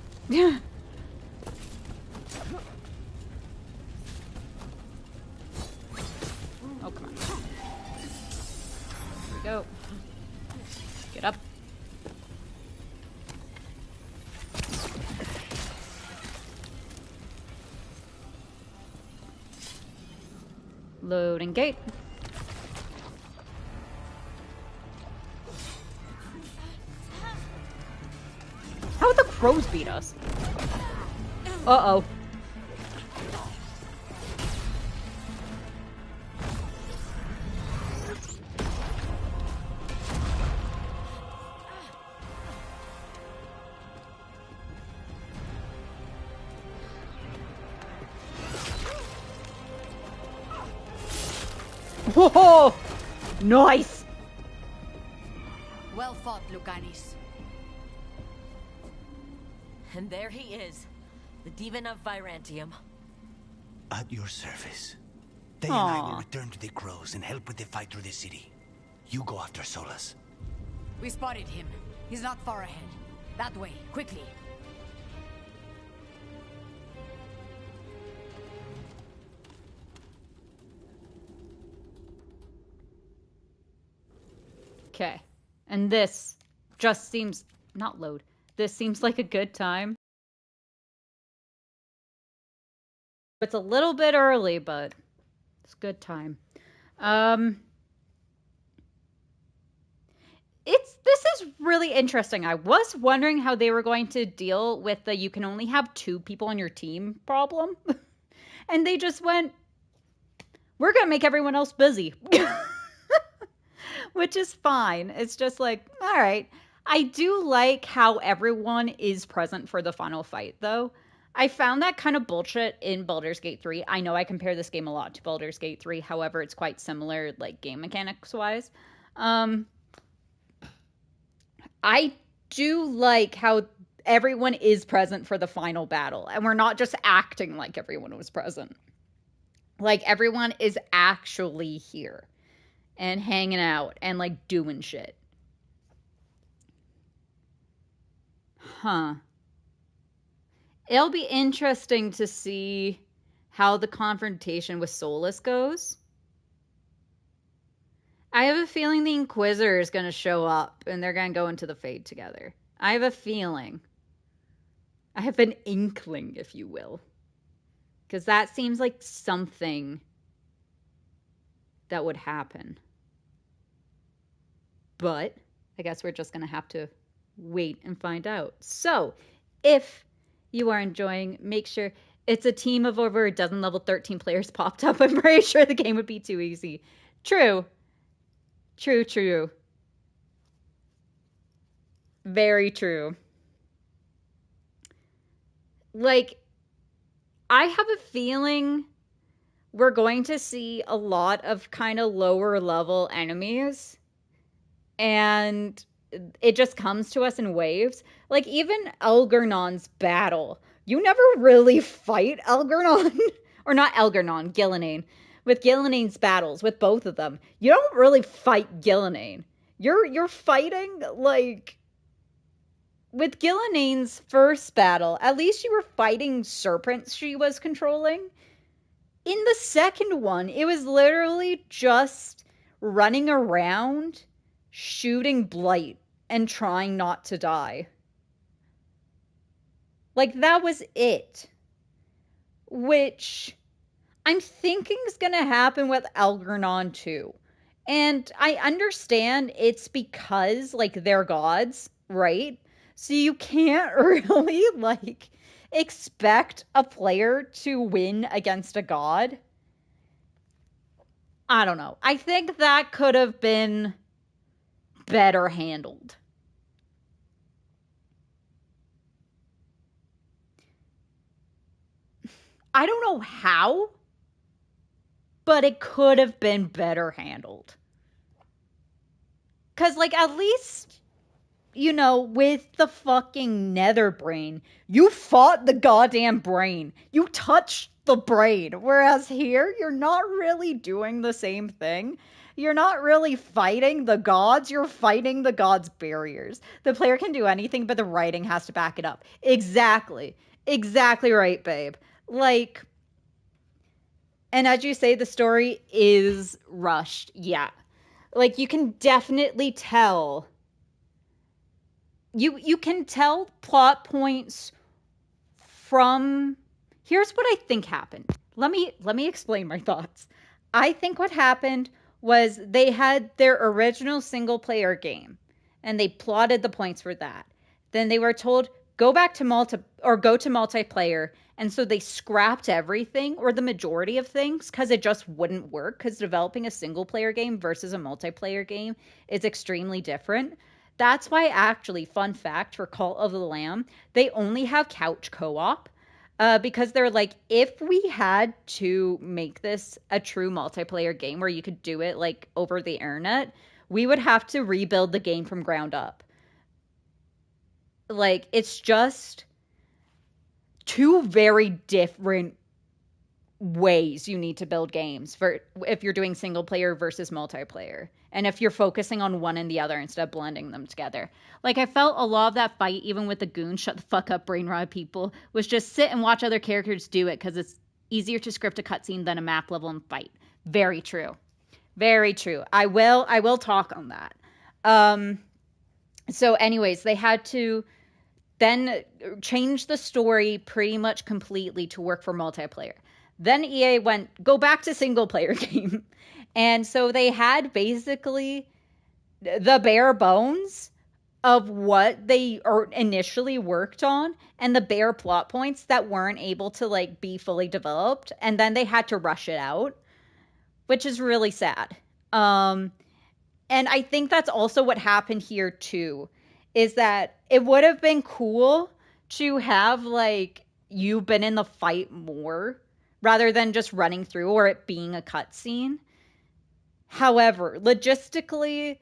Oh, come on. Here we go. Get up. Loading gate. How would the crows beat us? Uh-oh. Whoa! Nice! Well fought, Lucanis. And there he is, the Demon of Virantium. At your service. They and I will return to the Crows and help with the fight through the city. You go after Solus. We spotted him. He's not far ahead. That way, quickly. Okay. And this just seems... not load. This seems like a good time. It's a little bit early, but it's a good time. This is really interesting. I was wondering how they were going to deal with the you can only have 2 people on your team problem. And they just went, we're going to make everyone else busy. Which is fine. It's just like, all right. I do like how everyone is present for the final fight, though. I found that kind of bullshit in Baldur's Gate 3. I know I compare this game a lot to Baldur's Gate 3. However, it's quite similar, like, game mechanics-wise. I do like how everyone is present for the final battle. And we're not just acting like everyone was present. Like, everyone is actually here. And hanging out and, like, doing shit. Huh. It'll be interesting to see how the confrontation with Solus goes. I have a feeling the Inquisitor is going to show up and they're going to go into the Fade together. I have a feeling. I have an inkling, if you will. Because that seems like something that would happen. But I guess we're just going to have to wait and find out. So, if you are enjoying, make sure it's a team of over a dozen level 13 players popped up. I'm pretty sure the game would be too easy. True. True. Very true. Like, I have a feeling we're going to see a lot of kind of lower level enemies. And it just comes to us in waves. Like, even Elgernon's battle. You never really fight Elgernon. Or not Elgernon, Gillenane. With Gillenane's battles, with both of them. You don't really fight Gillenane. You're fighting, like... With Gillenane's first battle, at least you were fighting serpents she was controlling. In the second one, it was literally just running around... shooting Blight and trying not to die. Like, that was it. Which I'm thinking is going to happen with Elgernon too. And I understand it's because, like, they're gods, right? So you can't really, like, expect a player to win against a god. I don't know. I think that could have been better handled. I don't know how, but it could have been better handled. Because, like, at least, you know, with the fucking nether brain, you fought the goddamn brain. You touched the brain. Whereas here, you're not really doing the same thing. You're not really fighting the gods, you're fighting the gods' barriers. The player can do anything, but the writing has to back it up. Exactly. Exactly right, babe. Like, and as you say, the story is rushed. Yeah. Like, you can definitely tell. You can tell plot points from. Here's what I think happened. Let me explain my thoughts. I think what happened was they had their original single player game and they plotted the points for that. Then they were told go back to go to multiplayer, and so they scrapped everything or the majority of things cuz it just wouldn't work, cuz developing a single player game versus a multiplayer game is extremely different. That's why, actually, fun fact for Cult of the Lamb, they only have couch co-op. Because they're like, if we had to make this a true multiplayer game where you could do it like over the internet, we would have to rebuild the game from ground up. Like, it's just two very different ways you need to build games for if you're doing single player versus multiplayer, and if you're focusing on one and the other instead of blending them together. Like, I felt a lot of that fight, even with the goon shut the fuck up brain rot people, was just sit and watch other characters do it because it's easier to script a cutscene than a map level and fight. Very true. Very true. I will talk on that. So anyways, they had to then change the story pretty much completely to work for multiplayer. Then EA went, go back to single player game. And so they had basically the bare bones of what they initially worked on and the bare plot points that weren't able to like be fully developed. And then they had to rush it out, which is really sad. And I think that's also what happened here too, is that it would have been cool to have like you been in the fight more rather than just running through or it being a cutscene. However, logistically,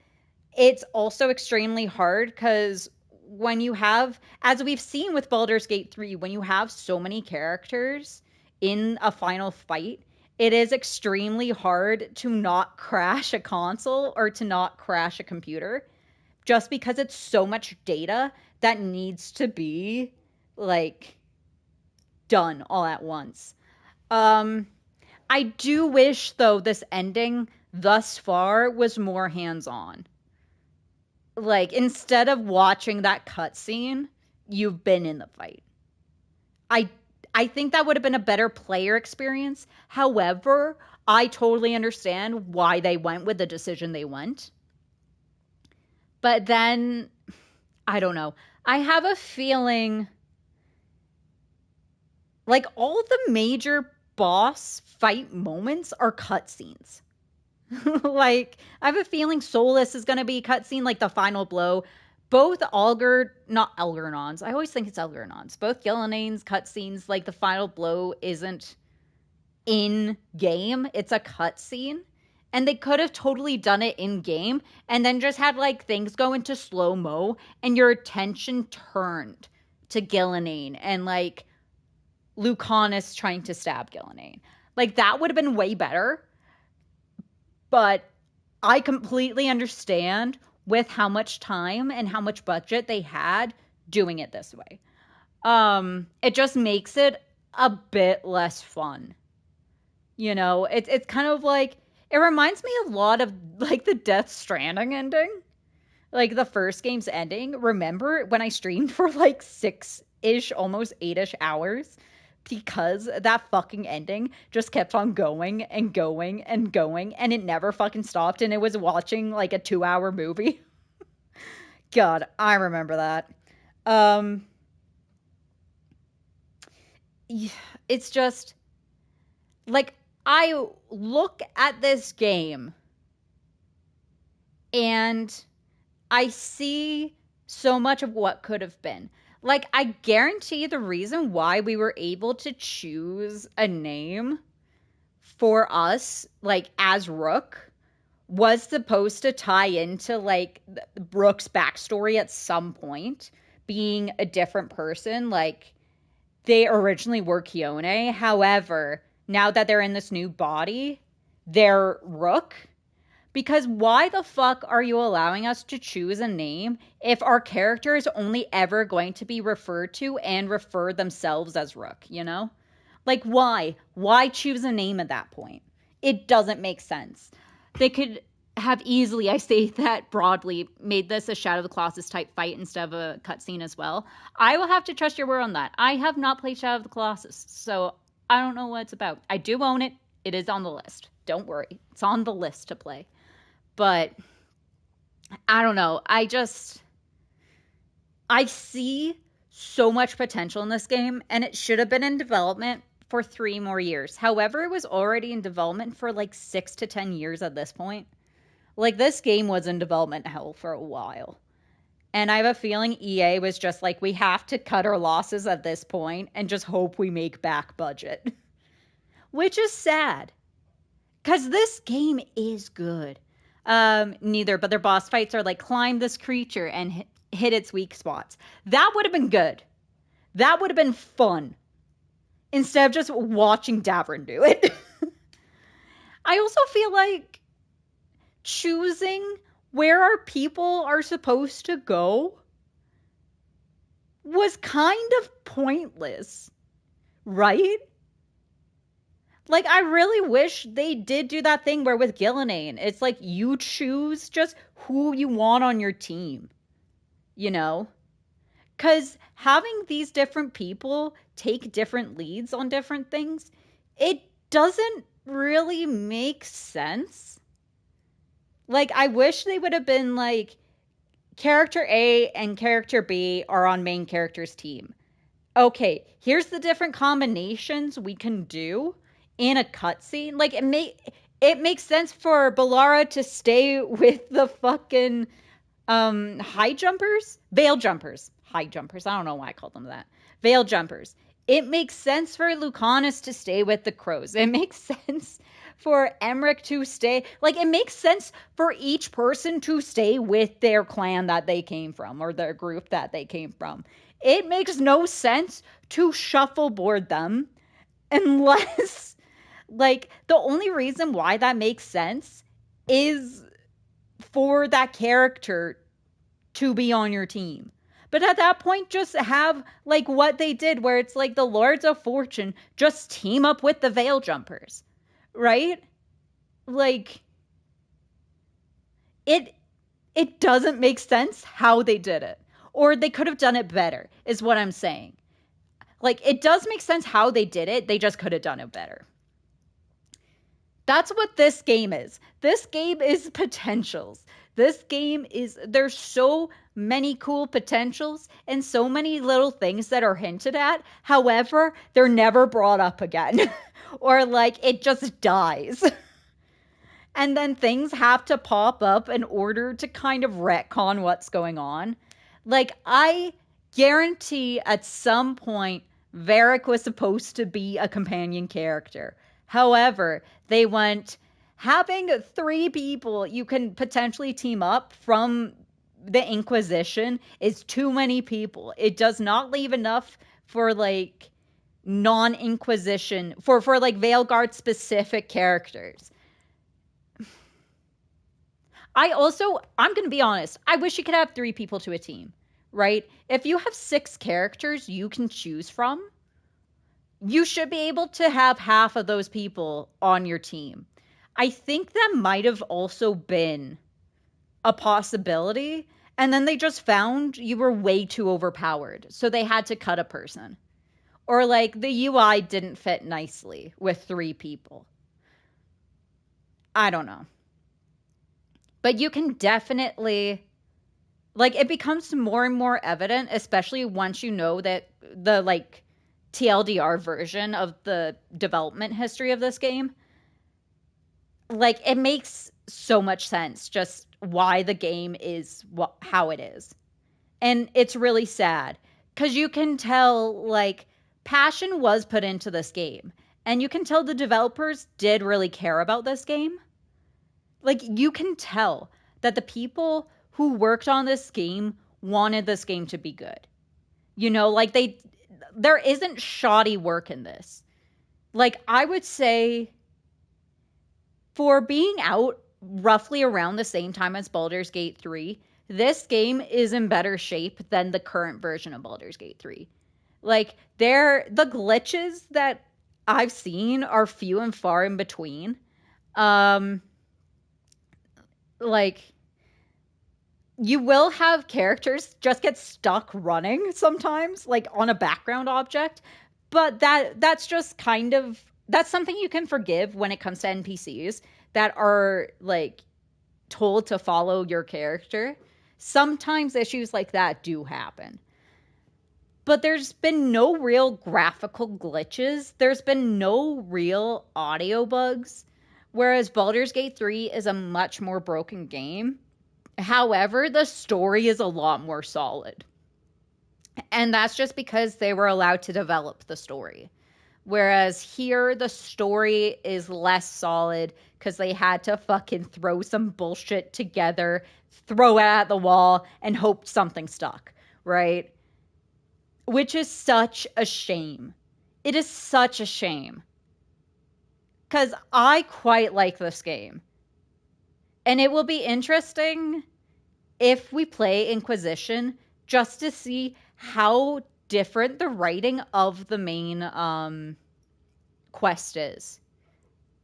it's also extremely hard because when you have, as we've seen with Baldur's Gate 3, when you have so many characters in a final fight, it is extremely hard to not crash a console or to not crash a computer just because it's so much data that needs to be like done all at once. I do wish, though, this ending thus far was more hands-on. Like, instead of watching that cutscene, you've been in the fight. I I think that would have been a better player experience. However, I totally understand why they went with the decision they went. But then, I don't know. I have a feeling like all the major boss fight moments are cutscenes. Like, I have a feeling Solus is going to be cutscene, like the final blow. Both not Elgernons. I always think it's Elgernons. Both Gilnenane's cutscenes, like the final blow isn't in game, it's a cutscene. And they could have totally done it in game and then just had like things go into slow mo and your attention turned to Gillenane and like Lucanus trying to stab Gillenane. Like, that would have been way better. But I completely understand with how much time and how much budget they had doing it this way. It just makes it a bit less fun. You know, it's kind of like, it reminds me a lot of like the Death Stranding ending, like the first game's ending. Remember when I streamed for like 6-ish, almost 8-ish hours because that fucking ending just kept on going and going and going, and it never fucking stopped, and it was watching like a 2-hour movie. God, I remember that. Um, it's just like I look at this game and I see so much of what could have been. Like, I guarantee the reason why we were able to choose a name for us, like, as Rook, was supposed to tie into, like, Rook's backstory at some point, being a different person. Like, they originally were Kione. However, now that they're in this new body, they're Rook. Because why the fuck are you allowing us to choose a name if our character is only ever going to be referred to and refer themselves as Rook, you know? Like, why? Why choose a name at that point? It doesn't make sense. They could have easily, I say that broadly, made this a Shadow of the Colossus type fight instead of a cutscene as well. I will have to trust your word on that. I have not played Shadow of the Colossus, so I don't know what it's about. I do own it. It is on the list. Don't worry. It's on the list to play. But I don't know. I see so much potential in this game, and it should have been in development for 3 more years. However, it was already in development for like 6 to 10 years at this point. Like, this game was in development hell for a while. And I have a feeling EA was just like, we have to cut our losses at this point and just hope we make back budget. Which is sad. Because this game is good. Neither, but their boss fights are like climb this creature and hit its weak spots. That would have been good. That would have been fun. Instead of just watching Davrin do it. I also feel like choosing where our people are supposed to go was kind of pointless. Right? Like, I really wish they did do that thing where with Gillenane, it's like you choose just who you want on your team, you know? Because having these different people take different leads on different things, it doesn't really make sense. Like, I wish they would have been like, character A and character B are on main character's team. Okay, here's the different combinations we can do in a cutscene. Like, it makes sense for Balara to stay with the fucking high jumpers, veil jumpers, high jumpers. I don't know why I called them that. Veil jumpers. It makes sense for Lucanus to stay with the crows. It makes sense for Emmerich to stay. Like, it makes sense for each person to stay with their clan that they came from or their group that they came from. It makes no sense to shuffleboard them unless, like, the only reason why that makes sense is for that character to be on your team. But at that point, just have, like, what they did, where it's like the Lords of Fortune just team up with the Veil Jumpers, right? Like, it doesn't make sense how they did it. Or they could have done it better, is what I'm saying. Like, it does make sense how they did it. They just could have done it better. That's what this game is. This game is potentials. This game is, there's so many cool potentials and so many little things that are hinted at. However, they're never brought up again. Or like, it just dies. And then things have to pop up in order to kind of retcon what's going on. Like, I guarantee at some point, Varric was supposed to be a companion character. However, they went, having 3 people you can potentially team up from the Inquisition is too many people. It does not leave enough for, like, non-Inquisition, for like, Veilgaurd specific characters. I'm going to be honest, I wish you could have 3 people to a team, right? If you have 6 characters you can choose from, you should be able to have half of those people on your team. I think that might have also been a possibility, and then they just found you were way too overpowered, so they had to cut a person. or like the UI didn't fit nicely with 3 people. I don't know. But you can definitely, like, it becomes more and more evident, especially once you know that the like TLDR version of the development history of this game, like, it makes so much sense just why the game is how it is. And it's really sad because you can tell, like, passion was put into this game, and you can tell the developers did really care about this game. Like, you can tell that the people who worked on this game wanted this game to be good. You know, like, there isn't shoddy work in this. Like, I would say for being out roughly around the same time as Baldur's Gate 3, this game is in better shape than the current version of Baldur's Gate 3. Like, the glitches that I've seen are few and far in between. Like, you will have characters just get stuck running sometimes, like on a background object, but that's just kind of, that's something you can forgive when it comes to NPCs that are like told to follow your character. Sometimes issues like that do happen. But there's been no real graphical glitches. There's been no real audio bugs. Whereas Baldur's Gate 3 is a much more broken game. However, the story is a lot more solid. And that's just because they were allowed to develop the story. Whereas here, the story is less solid because they had to fucking throw some bullshit together, throw it at the wall, and hope something stuck, right? Which is such a shame. It is such a shame. Because I quite like this game. And it will be interesting if we play Inquisition just to see how different the writing of the main quest is.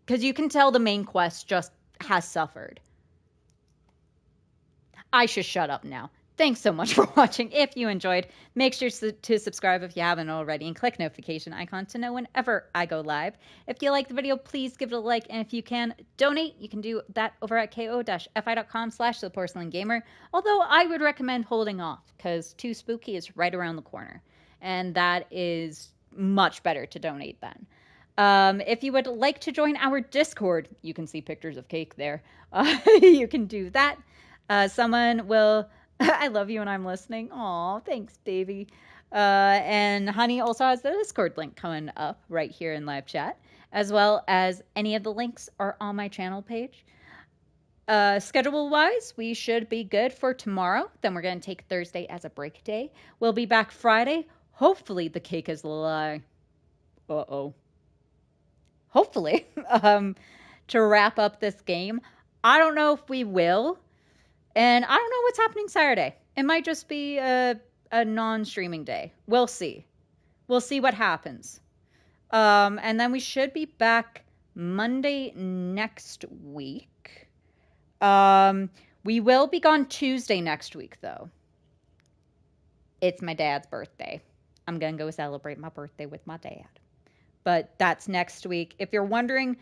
Because you can tell the main quest just has suffered. I should shut up now. Thanks so much for watching. If you enjoyed, make sure to subscribe if you haven't already and click notification icon to know whenever I go live. If you like the video, please give it a like, and if you can donate, you can do that over at ko-fi.com/ThePorcelainGamer. Although I would recommend holding off because Too Spooky is right around the corner, and that is much better to donate then. If you would like to join our Discord, you can see pictures of cake there. You can do that. Someone will... I love you and I'm listening. Aw, thanks, baby. And Honey also has the Discord link coming up right here in live chat, as well as any of the links are on my channel page. Schedule-wise, we should be good for tomorrow. Then we're going to take Thursday as a break day. We'll be back Friday. Hopefully the cake is a lie. Uh-oh. Hopefully. To wrap up this game. I don't know if we will. And I don't know what's happening Saturday. It might just be a non-streaming day. We'll see. We'll see what happens. And then we should be back Monday next week. We will be gone Tuesday next week, though. It's my dad's birthday. I'm going to go celebrate my birthday with my dad. But that's next week. If you're wondering...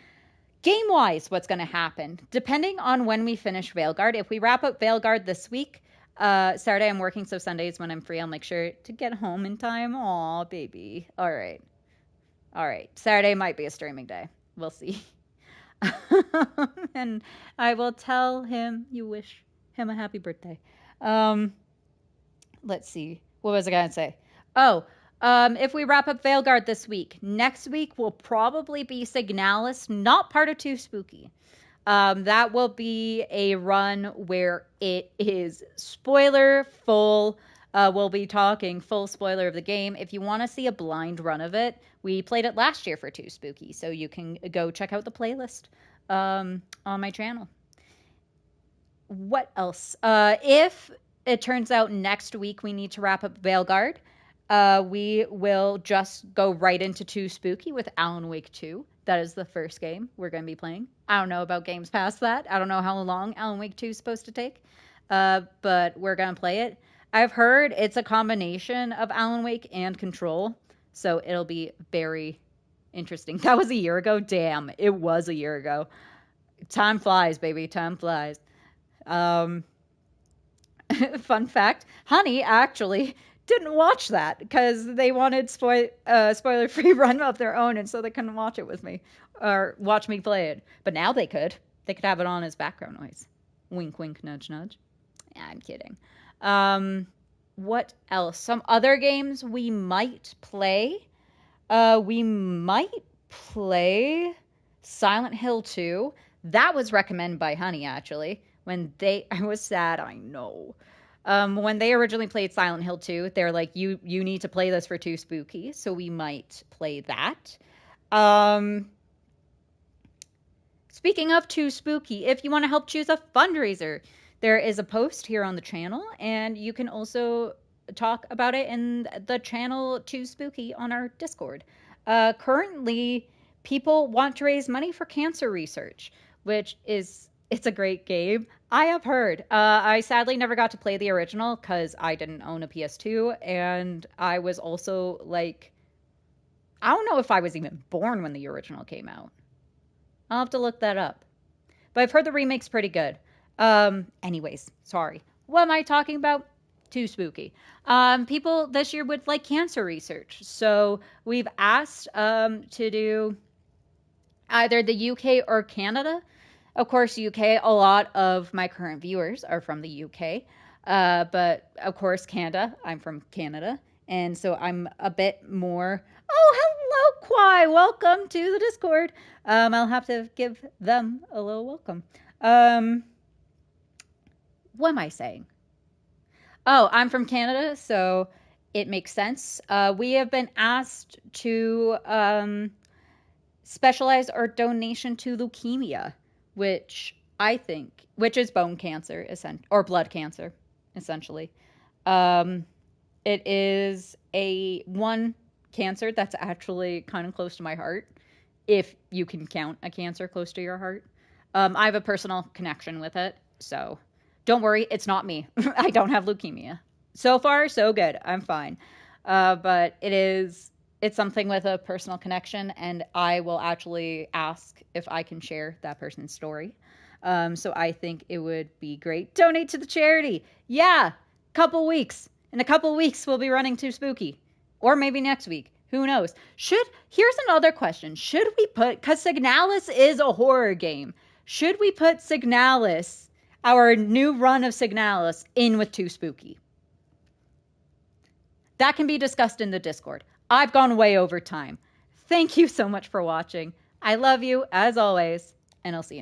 game-wise, what's going to happen? Depending on when we finish Veilgaurd. If we wrap up Veilgaurd this week, Saturday I'm working, so Sundays when I'm free, I'll make sure to get home in time. Aw, baby. All right. All right. Saturday might be a streaming day. We'll see. And I will tell him you wish him a happy birthday. Let's see. What was I going to say? Oh, if we wrap up Veilgaurd this week, next week will probably be Signalis, not part of Too Spooky. That will be a run where it is spoiler full. We'll be talking full spoiler of the game. If you want to see a blind run of it, we played it last year for Too Spooky, so you can go check out the playlist on my channel. What else? If it turns out next week we need to wrap up Veilgaurd, we will just go right into Too Spooky with Alan Wake 2. That is the first game we're going to be playing. I don't know about games past that. I don't know how long Alan Wake 2 is supposed to take, but we're going to play it. I've heard it's a combination of Alan Wake and Control, So it'll be very interesting. That was a year ago. Damn, it was a year ago. Time flies, baby. Time flies. Fun fact, Honey actually didn't watch that because they wanted spoiler-free run of their own, and so they couldn't watch it with me or watch me play it. But now they could. They could have it on as background noise. Wink, wink, nudge, nudge. Yeah, I'm kidding. What else? Some other games we might play. We might play Silent Hill 2. That was recommended by Honey, actually. I was sad, I know. When they originally played Silent Hill 2, they're like, you need to play this for Too Spooky, so we might play that. Speaking of Too Spooky, if you want to help choose a fundraiser, there is a post here on the channel, and you can also talk about it in the channel Too Spooky on our Discord. Currently, people want to raise money for cancer research, it's a great game. I have heard. I sadly never got to play the original because I didn't own a PS2, and I was also like, I don't know if I was even born when the original came out. I'll have to look that up. But I've heard the remake's pretty good. Anyways, sorry. What am I talking about? Too spooky. People this year would like cancer research. So we've asked to do either the UK or Canada. Of course, UK, a lot of my current viewers are from the UK. But of course, Canada, I'm from Canada. And so I'm a bit more... Oh, hello, Kwai. Welcome to the Discord. I'll have to give them a little welcome. What am I saying? Oh, I'm from Canada, so it makes sense. We have been asked to specialize our donation to leukemia, which is bone cancer, or blood cancer, essentially. It is one cancer that's actually kind of close to my heart, if you can count a cancer close to your heart. I have a personal connection with it, so don't worry, it's not me. I don't have leukemia. So far, so good. I'm fine. But it's something with a personal connection, and I will actually ask if I can share that person's story. So I think it would be great. Donate to the charity. Yeah, couple weeks. In a couple weeks, we'll be running Too Spooky. Or maybe next week. Who knows? Here's another question. Should we because Signalis is a horror game, should we put Signalis, our new run of Signalis, in with Too Spooky? That can be discussed in the Discord. I've gone way over time. Thank you so much for watching. I love you, as always, and I'll see you.